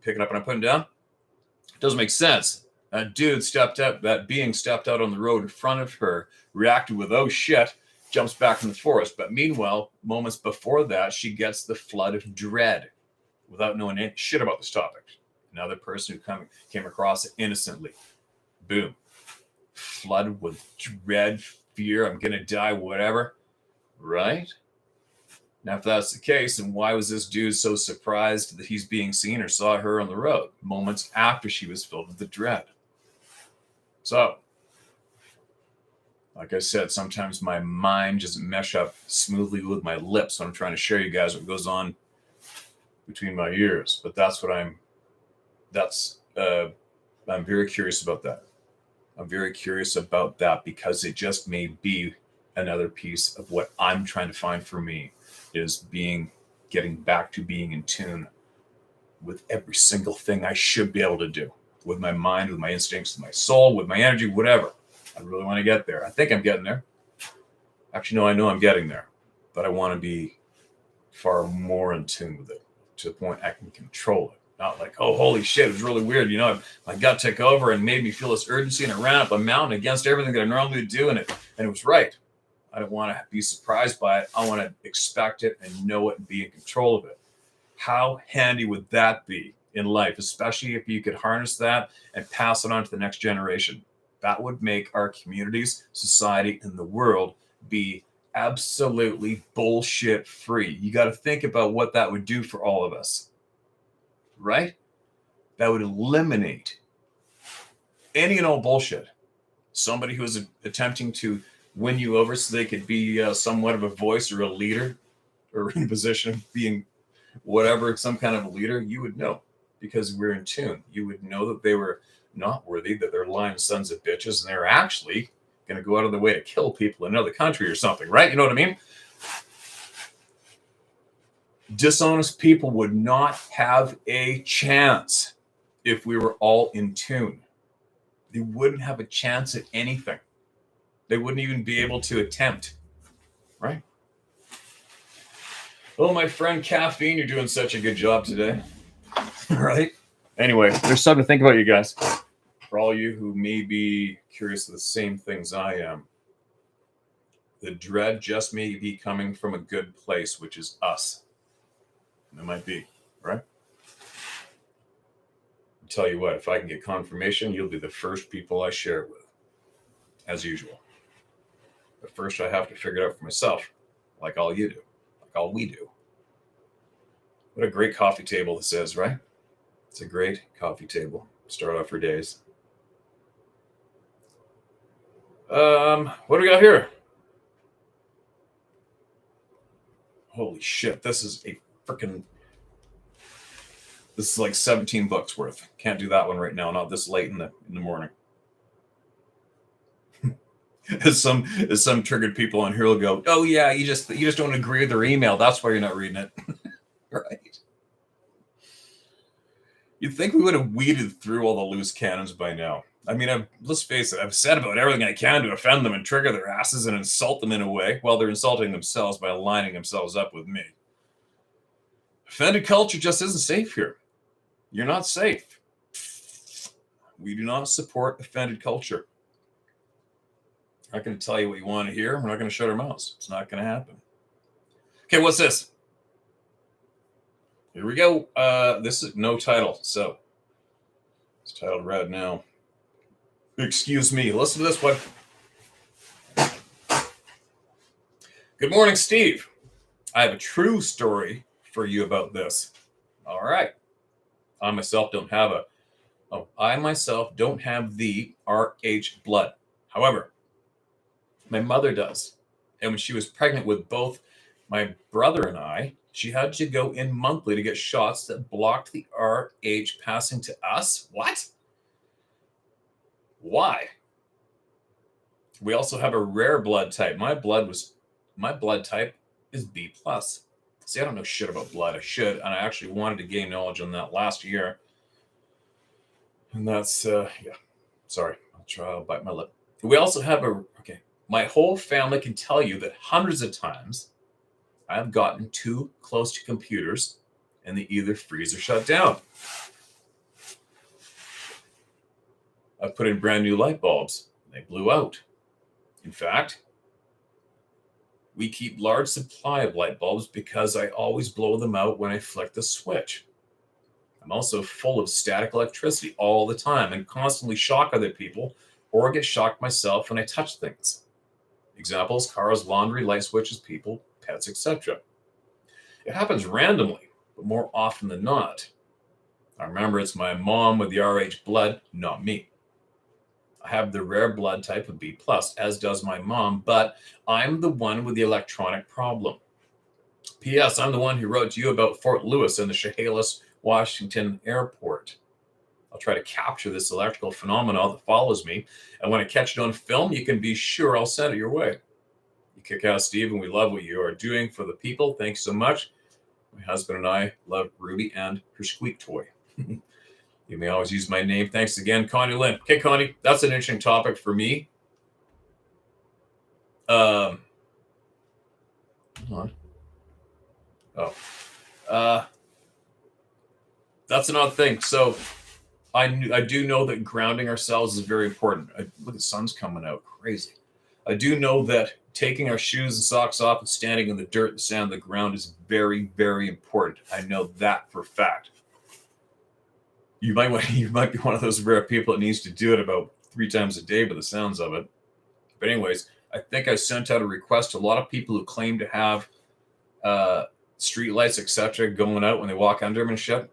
Pick it up and I put it down. It doesn't make sense. That being stepped out on the road in front of her, reacted with, oh shit, jumps back in the forest. But meanwhile, moments before that, she gets the flood of dread without knowing any shit about this topic. Another person who came across it innocently. Boom. Flooded with dread, fear, I'm going to die, whatever. Right? Now, if that's the case, then why was this dude so surprised that he's being seen or saw her on the road moments after she was filled with the dread? So, like I said, sometimes my mind doesn't mesh up smoothly with my lips when I'm trying to share you guys what goes on between my ears. But I'm very curious about that. I'm very curious about that because it just may be another piece of what I'm trying to find for me is getting back to being in tune with every single thing I should be able to do with my mind, with my instincts, with my soul, with my energy, whatever. I really want to get there. I think I'm getting there. Actually, no, I know I'm getting there, but I want to be far more in tune with it to the point I can control it. Not like, oh, holy shit, it was really weird. You know, my gut took over and made me feel this urgency and I ran up a mountain against everything that I normally do. And it was right. I don't want to be surprised by it. I want to expect it and know it and be in control of it. How handy would that be in life, especially if you could harness that and pass it on to the next generation? That would make our communities, society, and the world be absolutely bullshit free. You got to think about what that would do for all of us, right? That would eliminate any and all bullshit. Somebody who is attempting to win you over so they could be somewhat of a voice or a leader or in a position of being whatever, some kind of a leader, you would know because we're in tune. You would know that they were not worthy, that they're lying sons of bitches, and they're actually going to go out of their way to kill people in another country or something, right? You know what I mean? Dishonest people would not have a chance if we were all in tune. They wouldn't have a chance at anything. They wouldn't even be able to attempt, right? Oh, my friend Caffeine, you're doing such a good job today. Right? Anyway, there's something to think about, you guys. For all you who may be curious of the same things I am, the dread just may be coming from a good place, which is us. It might be, right? tell you what, if I can get confirmation, you'll be the first people I share it with, as usual. But first, I have to figure it out for myself, like all you do, like all we do. What a great coffee table this is, right? It's a great coffee table. Start off your days. What do we got here? Holy shit, this is a freaking... This is like 17 bucks worth. Can't do that one right now, not this late in the morning. As some triggered people on here will go, oh yeah, you just don't agree with their email. That's why you're not reading it. Right? You'd think we would have weeded through all the loose cannons by now. I mean, let's face it, I've said about everything I can to offend them and trigger their asses and insult them in a way, while they're insulting themselves by aligning themselves up with me. Offended culture just isn't safe here. You're not safe. We do not support offended culture. We're not going to tell you what you want to hear. We're not going to shut our mouths. It's not going to happen. Okay, what's this? Here we go. This is no title, so it's titled Red Now. Excuse me. Listen to this one. Good morning, Steve. I have a true story for you about this. All right. I myself don't have the Rh blood. However, my mother does. And when she was pregnant with both my brother and I, she had to go in monthly to get shots that blocked the Rh passing to us. What? Why? We also have a rare blood type. My blood type is B+. See, I don't know shit about blood. I should, and I actually wanted to gain knowledge on that last year. And that's, yeah. Sorry, I'll bite my lip. We also have my whole family can tell you that hundreds of times I've gotten too close to computers and they either freeze or shut down. I've put in brand new light bulbs. They blew out. In fact, we keep large supply of light bulbs because I always blow them out when I flick the switch. I'm also full of static electricity all the time and constantly shock other people or get shocked myself when I touch things. Examples: cars, laundry, light switches, people, pets, etc. It happens randomly, but more often than not. I remember it's my mom with the Rh blood, not me. I have the rare blood type of B+, as does my mom, but I'm the one with the electronic problem. P.S. I'm the one who wrote to you about Fort Lewis and the Chehalis, Washington airport. I'll try to capture this electrical phenomenon that follows me, and when I catch it on film, you can be sure I'll send it your way. You kick ass, Steve, and we love what you are doing for the people. Thanks so much. My husband and I love Ruby and her squeak toy. You may always use my name. Thanks again, Connie Lynn. Okay, Connie, that's an interesting topic for me. Hold on. That's an odd thing. So I do know that grounding ourselves is very important. Look, the sun's coming out. Crazy. I do know that taking our shoes and socks off and standing in the dirt, the sand, the ground is very, very important. I know that for a fact. You might be one of those rare people that needs to do it about 3 times a day by the sounds of it. But anyways, I think I sent out a request to a lot of people who claim to have street lights, etc., going out when they walk under them and shit.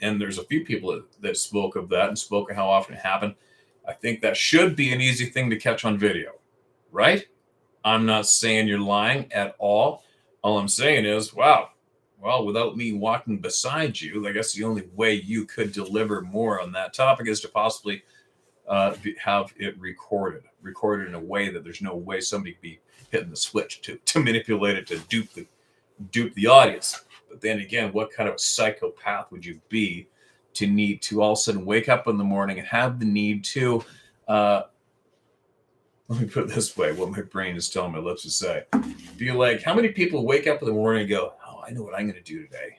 And there's a few people that spoke of that and spoke of how often it happened. I think that should be an easy thing to catch on video, right? I'm not saying you're lying at all. All I'm saying is, wow, well, without me walking beside you, I guess the only way you could deliver more on that topic is to possibly have it recorded in a way that there's no way somebody could be hitting the switch to manipulate it to dupe the audience. But then again, what kind of a psychopath would you be to need to all of a sudden wake up in the morning and have the need to, let me put it this way, what my brain is telling my lips to say. Be like, how many people wake up in the morning and go, oh, I know what I'm going to do today.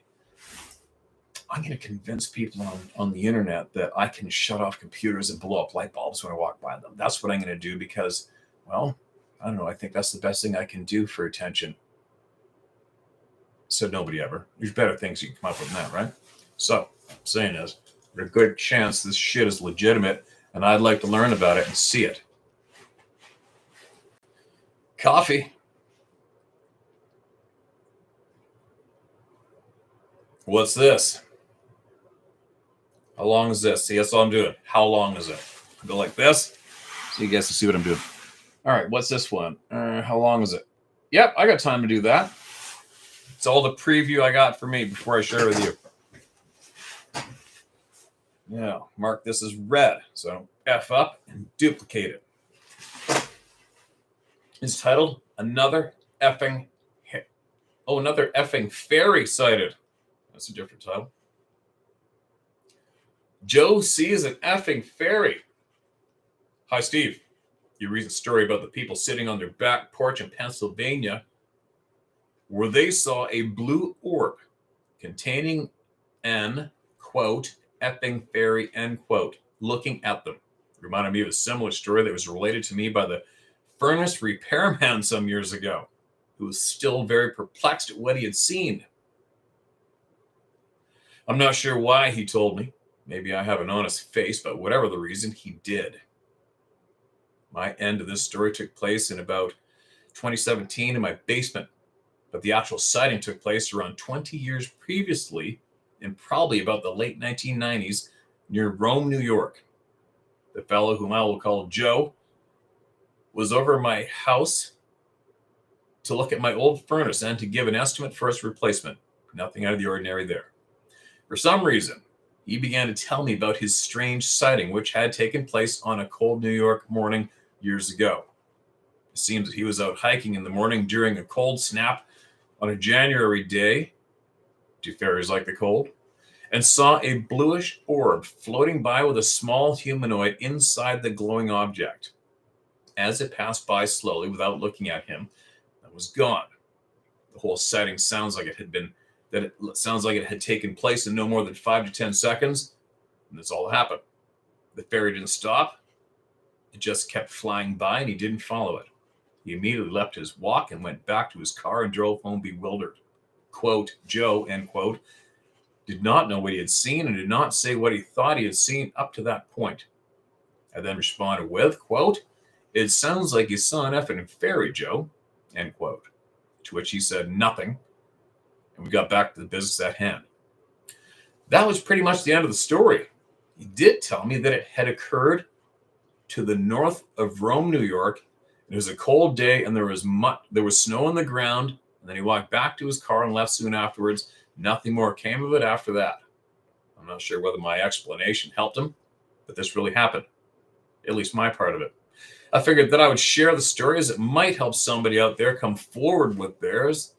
I'm going to convince people on the internet that I can shut off computers and blow up light bulbs when I walk by them. That's what I'm going to do because, well, I don't know. I think that's the best thing I can do for attention. Said nobody ever. There's better things you can come up with than that, right? So, what I'm saying is, There's a good chance this shit is legitimate, and I'd like to learn about it and see it. Coffee. What's this? How long is this? See, that's all I'm doing. How long is it? Go like this, so you guys can see what I'm doing. All right, what's this one? How long is it? Yep, I got time to do that. It's all the preview I got for me before I share it with you. Yeah, mark this as red, so I don't F up and duplicate it. It's titled Another Effing Hit. Oh, another effing fairy sighted. That's a different title. Joe sees an effing fairy. Hi, Steve. You read the story about the people sitting on their back porch in Pennsylvania where they saw a blue orb containing an, quote, effing fairy, end quote, looking at them. It reminded me of a similar story that was related to me by the furnace repairman some years ago, who was still very perplexed at what he had seen. I'm not sure why he told me. Maybe I have an honest face, but whatever the reason, he did. My end of this story took place in about 2017 in my basement, but the actual sighting took place around 20 years previously, in probably about the late 1990s, near Rome, New York. The fellow whom I will call Joe was over my house to look at my old furnace and to give an estimate for its replacement. Nothing out of the ordinary there. For some reason, he began to tell me about his strange sighting, which had taken place on a cold New York morning years ago. It seems that he was out hiking in the morning during a cold snap on a January day. Do fairies like the cold? And saw a bluish orb floating by with a small humanoid inside the glowing object. As it passed by slowly without looking at him, it was gone. The whole sighting sounds like it had taken place in no more than 5 to 10 seconds, and that's all that happened. The fairy didn't stop. It just kept flying by, and he didn't follow it. He immediately left his walk and went back to his car and drove home bewildered. Quote, Joe, end quote, did not know what he had seen and did not say what he thought he had seen up to that point. I then responded with, quote, it sounds like you saw an effing fairy, Joe, end quote. To which he said nothing, and we got back to the business at hand. That was pretty much the end of the story. He did tell me that it had occurred to the north of Rome, New York. It was a cold day, and there was snow on the ground. And then he walked back to his car and left soon afterwards. Nothing more came of it after that. I'm not sure whether my explanation helped him, but this really happened. At least my part of it. I figured that I would share the story as it might help somebody out there come forward with theirs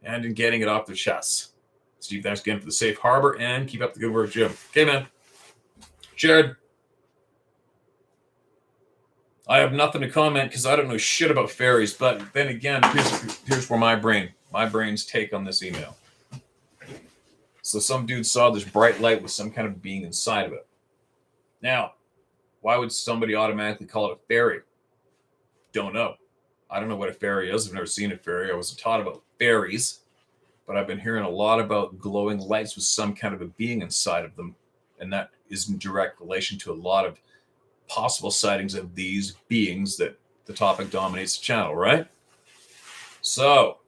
and in getting it off their chests. Steve, thanks again for the safe harbor, and keep up the good work, Jim. Okay, man. Jared. I have nothing to comment because I don't know shit about fairies, but then again, here's where my brain's take on this email. So some dude saw this bright light with some kind of being inside of it. Now, why would somebody automatically call it a fairy? Don't know. I don't know what a fairy is. I've never seen a fairy. I wasn't taught about fairies, but I've been hearing a lot about glowing lights with some kind of a being inside of them, and that is in direct relation to a lot of possible sightings of these beings that the topic dominates the channel, right? So,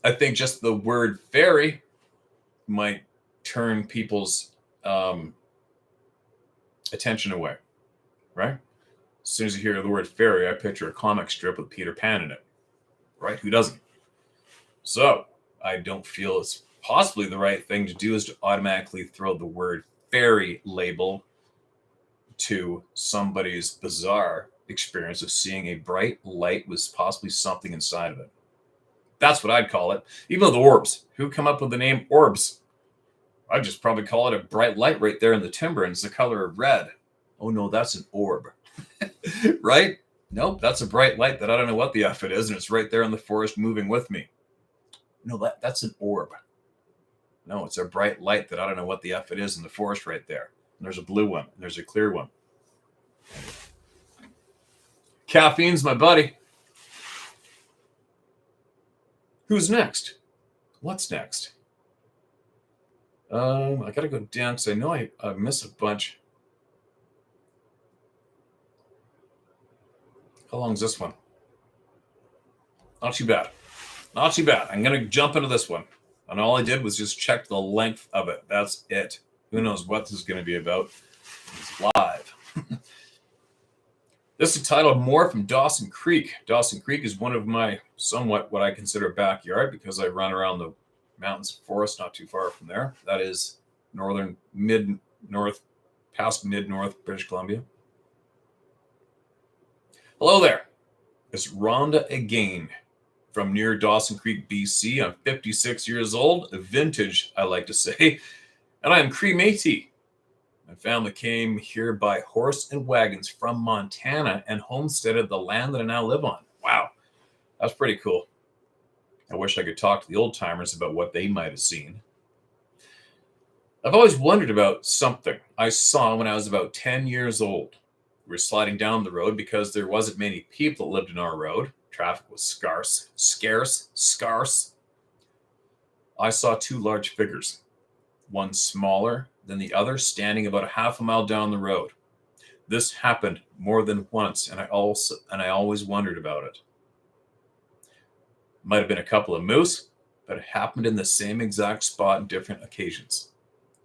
I think just the word fairy might turn people's attention away, right? As soon as you hear the word fairy, I picture a comic strip with Peter Pan in it, right? Who doesn't? So, I don't feel it's possibly the right thing to do is to automatically throw the word fairy label to somebody's bizarre experience of seeing a bright light with possibly something inside of it. That's what I'd call it. Even though the orbs, who come up with the name orbs? I'd just probably call it a bright light right there in the timber, and it's the color of red. Oh no, that's an orb. Right? Nope, that's a bright light that I don't know what the F it is, and it's right there in the forest moving with me. No, that's an orb. No, it's a bright light that I don't know what the F it is in the forest right there. And there's a blue one, and there's a clear one. Caffeine's my buddy. Who's next? What's next? I gotta go down because I know I missed a bunch. How long is this one? Not too bad. Not too bad. I'm gonna jump into this one. And all I did was just check the length of it. That's it. Who knows what this is going to be about? It's live. This is titled More from Dawson Creek. Dawson Creek is one of my somewhat what I consider backyard because I run around the mountains forest not too far from there. That is mid-north, past mid-north British Columbia. Hello there. It's Rhonda again from near Dawson Creek, BC. I'm 56 years old, a vintage, I like to say, and I am Cree Métis. My family came here by horse and wagons from Montana and homesteaded the land that I now live on. Wow, that's pretty cool. I wish I could talk to the old timers about what they might have seen. I've always wondered about something I saw when I was about 10 years old. We were sliding down the road because there wasn't many people that lived in our road. Traffic was scarce. I saw two large figures, one smaller than the other, standing about a half a mile down the road. This happened more than once, and I always wondered about it. Might have been a couple of moose, but it happened in the same exact spot on different occasions.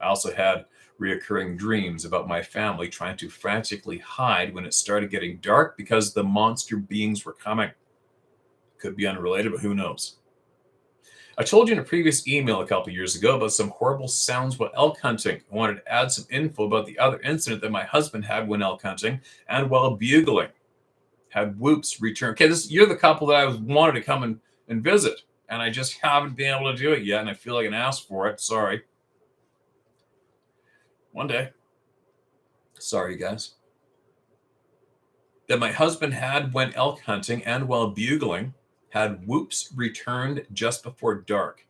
I also had reoccurring dreams about my family trying to frantically hide when it started getting dark because the monster beings were coming. Could be unrelated, but who knows? I told you in a previous email a couple years ago about some horrible sounds while elk hunting. I wanted to add some info about the other incident that my husband had when elk hunting and while bugling. Had whoops return. Okay, you're the couple that I wanted to come and visit, and I just haven't been able to do it yet, and I feel like an ass for it. Sorry. One day. Sorry, you guys. That my husband had when elk hunting and while bugling had whoops returned just before dark.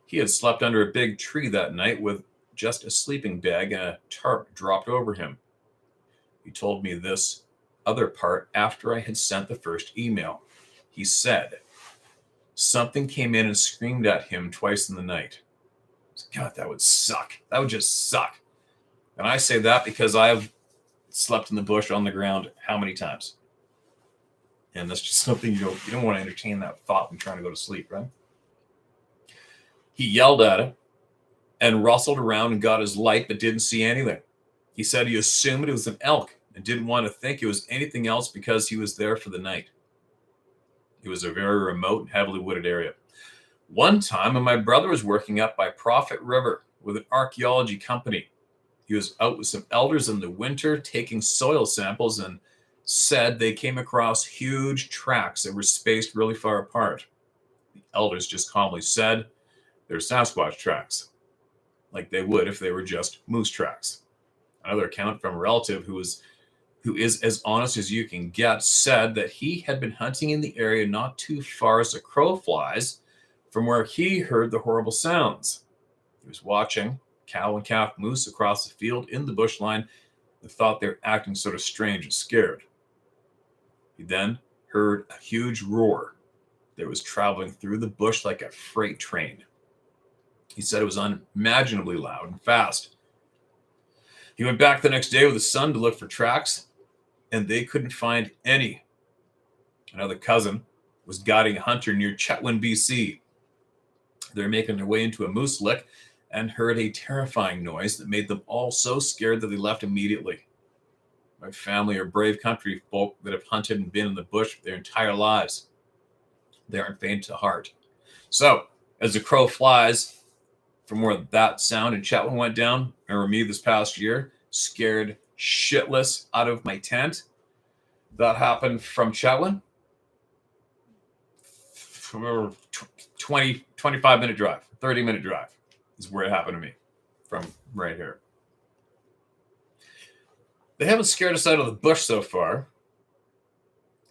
He had slept under a big tree that night with just a sleeping bag and a tarp dropped over him. He told me this other part after I had sent the first email. He said, something came in and screamed at him twice in the night. God, that would suck. That would just suck. And I say that because I've slept in the bush on the ground how many times? And that's just something you don't want to entertain that thought when trying to go to sleep, right? He yelled at it and rustled around and got his light, but didn't see anything. He said he assumed it was an elk and didn't want to think it was anything else because he was there for the night. It was a very remote and heavily wooded area. One time when my brother was working up by Prophet River with an archaeology company, he was out with some elders in the winter taking soil samples and said they came across huge tracks that were spaced really far apart. The elders just calmly said they're Sasquatch tracks, like they would if they were just moose tracks. Another account from a relative who is as honest as you can get said that he had been hunting in the area not too far as a crow flies from where he heard the horrible sounds. He was watching cow and calf moose across the field in the bush line and thought they were acting sort of strange and scared. He then heard a huge roar that was traveling through the bush like a freight train. He said it was unimaginably loud and fast. He went back the next day with his son to look for tracks, and they couldn't find any. Another cousin was guiding a hunter near Chetwynd, BC. They were making their way into a moose lick and heard a terrifying noise that made them all so scared that they left immediately. My family are brave country folk that have hunted and been in the bush their entire lives. They aren't faint of heart. So, as the crow flies from where that sound in Chetwynd went down, remember me this past year, scared shitless out of my tent. That happened from Chetwynd. 25-minute drive, 30-minute drive is where it happened to me from right here. They haven't scared us out of the bush so far.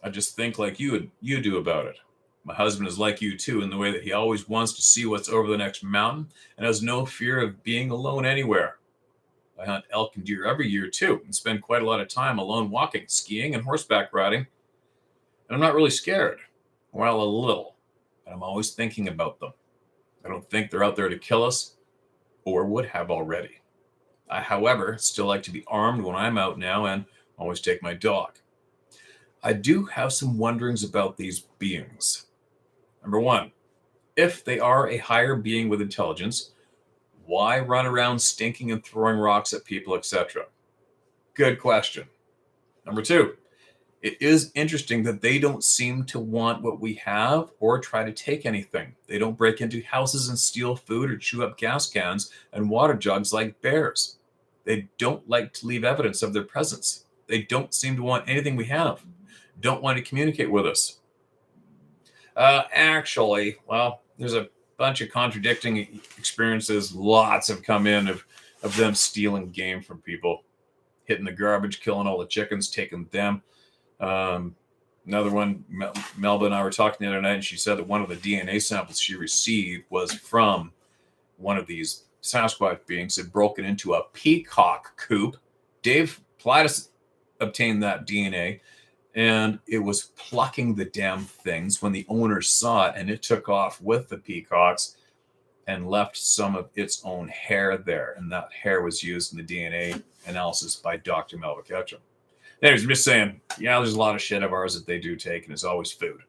I just think like you do about it. My husband is like you too in the way that he always wants to see what's over the next mountain and has no fear of being alone anywhere. I hunt elk and deer every year too and spend quite a lot of time alone walking, skiing, and horseback riding. And I'm not really scared. Well, a little. But I'm always thinking about them. I don't think they're out there to kill us or would have already. I, however, still like to be armed when I'm out now and always take my dog. I do have some wonderings about these beings. Number one, if they are a higher being with intelligence, why run around stinking and throwing rocks at people, etc.? Good question. Number two, it is interesting that they don't seem to want what we have or try to take anything. They don't break into houses and steal food or chew up gas cans and water jugs like bears. They don't like to leave evidence of their presence. They don't seem to want anything we have, don't want to communicate with us. Actually, well, there's a bunch of contradicting experiences. Lots have come in of them stealing game from people, hitting the garbage, killing all the chickens, taking them. Another one, Melba and I were talking the other night, and she said that one of the DNA samples she received was from one of these Sasquatch beings had broken into a peacock coop. Dave Pilatus obtained that DNA, and it was plucking the damn things when the owner saw it, and it took off with the peacocks and left some of its own hair there. And that hair was used in the DNA analysis by Dr. Melba Ketchum. Anyways, I'm just saying, yeah, there's a lot of shit of ours that they do take, and it's always food.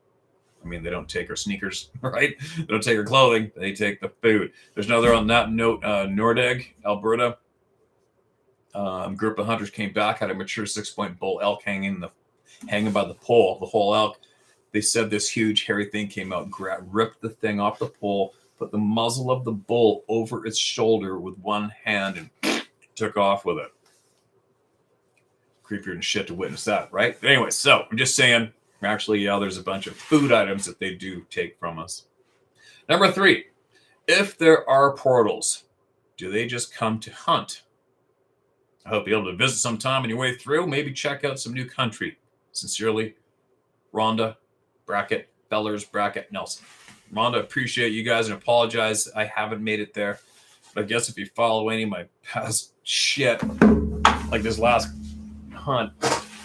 I mean, they don't take our sneakers, right? They don't take our clothing. They take the food. There's another on that note, Nordegg, Alberta. Group of hunters came back, had a mature 6-point bull elk hanging by the pole, the whole elk. They said this huge hairy thing came out, ripped the thing off the pole, put the muzzle of the bull over its shoulder with one hand, and took off with it. Creepier than shit to witness that, right? But anyway, so I'm just saying, actually, yeah, there's a bunch of food items that they do take from us. Number 3, if there are portals, do they just come to hunt? I hope you're able to visit sometime on your way through. Maybe check out some new country. Sincerely, Rhonda, bracket, Bellers, bracket, Nelson. Rhonda, appreciate you guys and apologize I haven't made it there. But I guess if you follow any of my past shit, like this last hunt,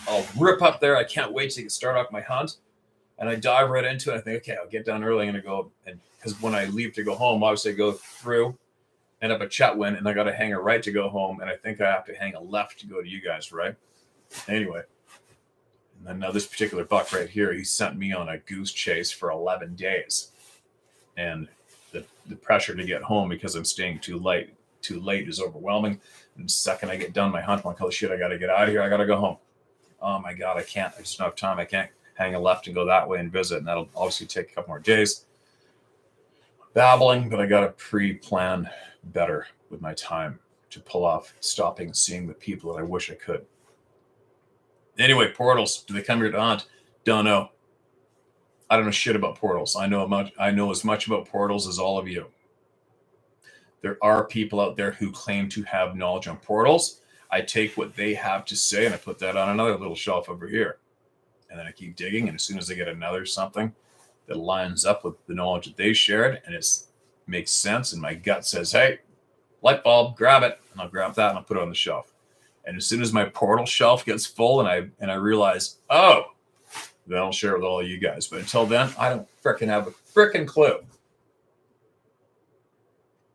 I'll rip up there. I can't wait to start off my hunt. And I dive right into it. I think, okay, I'll get done early. I'm going to go. And because when I leave to go home, obviously I go through, end up at Chetwynd, and I got to hang a right to go home. And I think I have to hang a left to go to you guys, right? Anyway. And then now this particular buck right here, he sent me on a goose chase for 11 days. And the pressure to get home because I'm staying too late is overwhelming. And the second I get done my hunt, I'm like, oh shit, I got to get out of here. I got to go home. Oh my God, I can't. I just don't have time. I can't hang a left and go that way and visit. And that'll obviously take a couple more days. Babbling, but I got to pre-plan better with my time to pull off stopping and seeing the people that I wish I could. Anyway, portals. Do they come here to hunt? Don't know. I don't know shit about portals. I know as much about portals as all of you. There are people out there who claim to have knowledge on portals. I take what they have to say and I put that on another little shelf over here. And then I keep digging. And as soon as I get another something that lines up with the knowledge that they shared and it makes sense, and my gut says, hey, light bulb, grab it. And I'll grab that and I'll put it on the shelf. And as soon as my portal shelf gets full and I realize, oh, then I'll share it with all of you guys. But until then, I don't frickin' have a frickin' clue.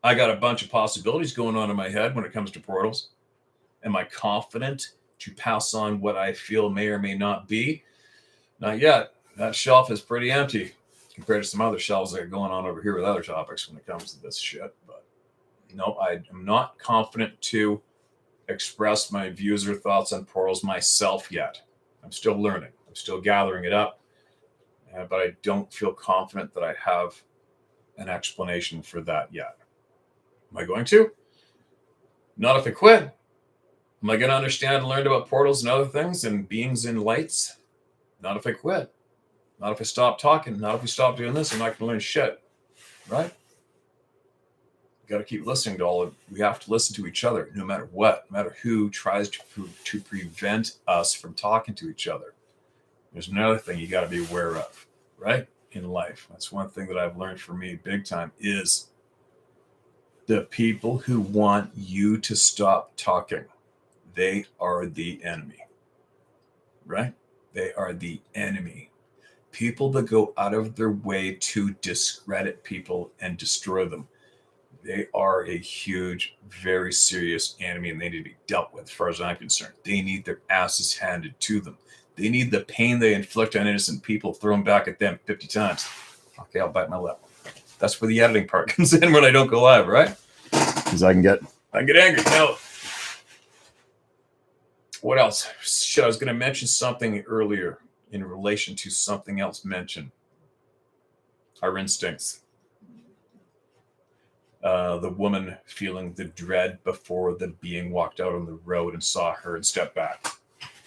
I got a bunch of possibilities going on in my head when it comes to portals. Am I confident to pass on what I feel may or may not be? Not yet. That shelf is pretty empty compared to some other shelves that are going on over here with other topics when it comes to this shit. But no, I am not confident to express my views or thoughts on portals myself yet. I'm still learning. I'm still gathering it up. But I don't feel confident that I have an explanation for that yet. Am I going to? Not if I quit. Am I going to understand and learn about portals and other things and beings in lights? Not if I quit. Not if I stop talking. Not if we stop doing this. I'm not going to learn shit. Right? Got to keep listening to all of it. We have to listen to each other no matter what, no matter who tries to prevent us from talking to each other. There's another thing you got to be aware of, right? In life. That's one thing that I've learned for me big time is the people who want you to stop talking. They are the enemy, right? They are the enemy. People that go out of their way to discredit people and destroy them. They are a huge, very serious enemy, and they need to be dealt with, as far as I'm concerned. They need their asses handed to them. They need the pain they inflict on innocent people thrown back at them 50 times. Okay, I'll bite my lip. That's where the editing part comes in when I don't go live, right? Because I can get angry. Now, what else? Shit, I was going to mention something earlier in relation to something else mentioned. Our instincts. The woman feeling the dread before the being walked out on the road and saw her and stepped back.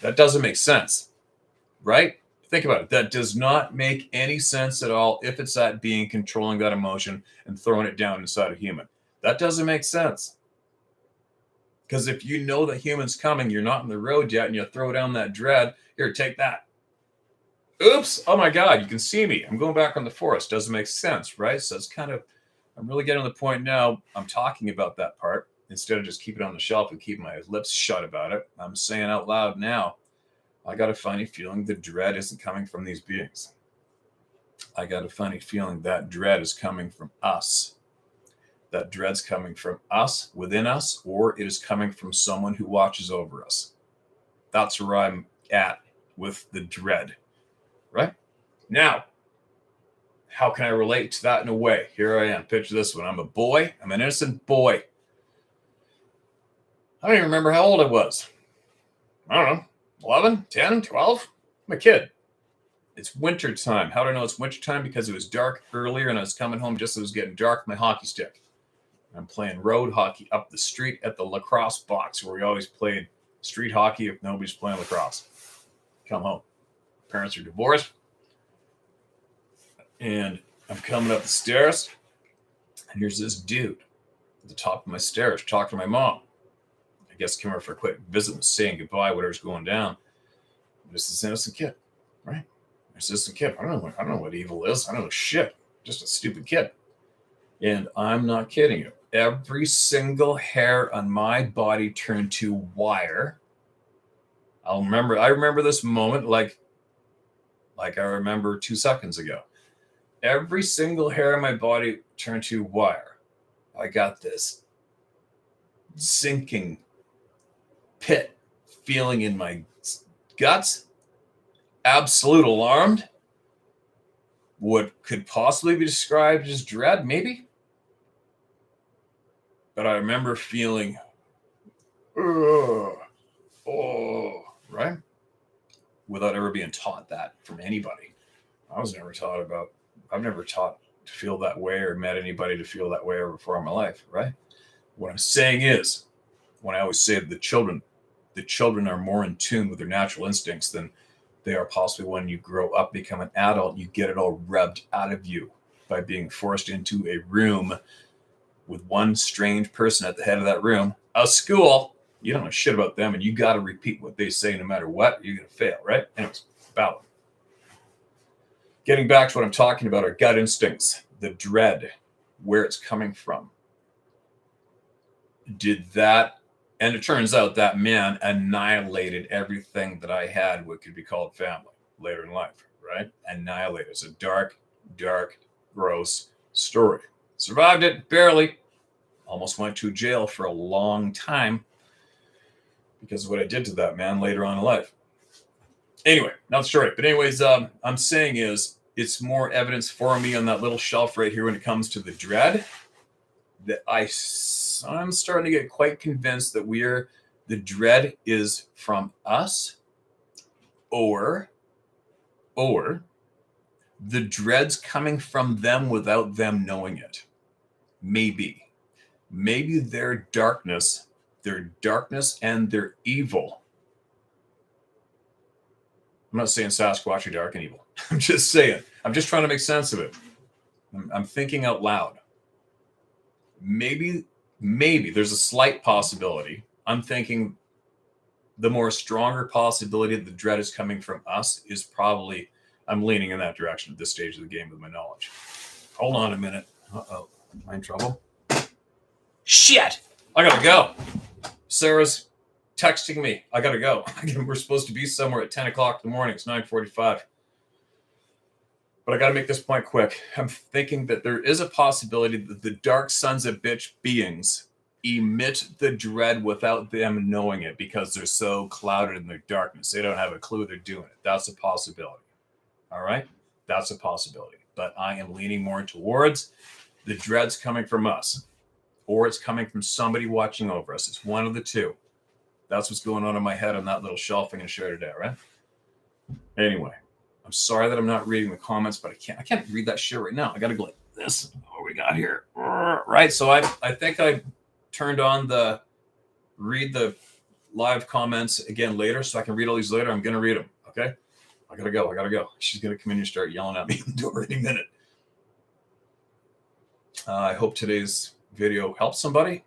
That doesn't make sense, right? Think about it. That does not make any sense at all if it's that being controlling that emotion and throwing it down inside a human. That doesn't make sense. Because if you know the human's coming, you're not on the road yet, and you throw down that dread, here, take that. Oops, oh my God, you can see me. I'm going back on the forest. Doesn't make sense, right? So it's kind of, I'm really getting to the point now, I'm talking about that part instead of just keep it on the shelf and keep my lips shut about it. I'm saying out loud now, I got a funny feeling the dread isn't coming from these beings. I got a funny feeling that dread is coming from us. That dread's coming from us, within us, or it is coming from someone who watches over us. That's where I'm at with the dread, right? Now, how can I relate to that in a way? Here I am. Picture this one. I'm a boy. I'm an innocent boy. I don't even remember how old I was. I don't know. 11, 10, 12? I'm a kid. It's winter time. How do I know it's winter time? Because it was dark earlier and I was coming home just as it was getting dark with my hockey stick. I'm playing road hockey up the street at the lacrosse box where we always played street hockey if nobody's playing lacrosse. Come home. Parents are divorced. And I'm coming up the stairs. And here's this dude at the top of my stairs talking to my mom. I guess come over for a quick visit and saying goodbye, whatever's going down. This is an innocent kid, right? This innocent kid. I don't know what evil is. I don't know shit. Just a stupid kid. And I'm not kidding you. Every single hair on my body turned to wire. I remember this moment like I remember 2 seconds ago. Every single hair on my body turned to wire. I got this sinking pit feeling in my guts. Absolute alarmed. What could possibly be described as dread, maybe? But I remember feeling, right? Without ever being taught that from anybody. I've never taught to feel that way or met anybody to feel that way ever before in my life, right? What I'm saying is, when I always say the children are more in tune with their natural instincts than they are possibly when you grow up, become an adult, you get it all rubbed out of you by being forced into a room with one strange person at the head of that room, a school. You don't know shit about them, and you got to repeat what they say no matter what. You're going to fail, right? Anyways, about getting back to what I'm talking about, our gut instincts, the dread, where it's coming from. And it turns out that man annihilated everything that I had, what could be called family later in life, right? Annihilated. It's a dark, gross story. Survived it, barely. Almost went to jail for a long time because of what I did to that man later on in life. Anyway, not the story. But anyways, I'm saying is it's more evidence for me on that little shelf right here when it comes to the dread that I'm starting to get quite convinced that the dread is from us or the dread's coming from them without them knowing it. Maybe their darkness and their evil. I'm not saying Sasquatch are dark and evil. I'm just saying. I'm just trying to make sense of it. I'm thinking out loud. Maybe there's a slight possibility. I'm thinking the more stronger possibility that the dread is coming from us is probably, I'm leaning in that direction at this stage of the game with my knowledge. Hold on a minute. Uh-oh. Am I in trouble? Shit! I gotta go. Sarah's texting me. I gotta go. We're supposed to be somewhere at 10 o'clock in the morning. It's 9:45. But I got to make this point quick. I'm thinking that there is a possibility that the dark sons of bitch beings emit the dread without them knowing it because they're so clouded in their darkness. They don't have a clue they're doing it. That's a possibility. All right? That's a possibility. But I am leaning more towards the dread's coming from us, or it's coming from somebody watching over us. It's one of the two. That's what's going on in my head on that little shelving and share today, right? Anyway, I'm sorry that I'm not reading the comments, but I can't read that shit right now. I gotta go like this. What we got here? Right. So I think I turned on the read the live comments again later, so I can read all these later. I'm gonna read them. Okay. I gotta go. She's gonna come in and start yelling at me in the door any minute. I hope today's video helps somebody.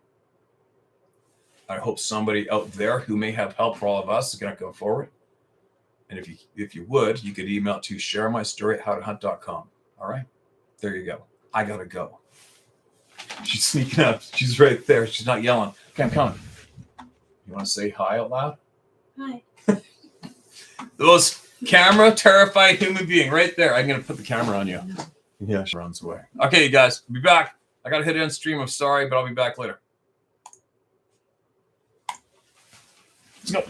I hope somebody out there who may have help for all of us is going to go forward. And if you would, you could email to sharemystory@howtohunt.com. All right, there you go. I gotta go. She's sneaking up. She's right there. She's not yelling. Okay, I'm coming. You want to say hi out loud? Hi. Those camera terrified human being right there. I'm gonna put the camera on you. Yeah, she runs away. Okay, you guys, I'll be back. I gotta hit end stream. I'm sorry, but I'll be back later. Let's go.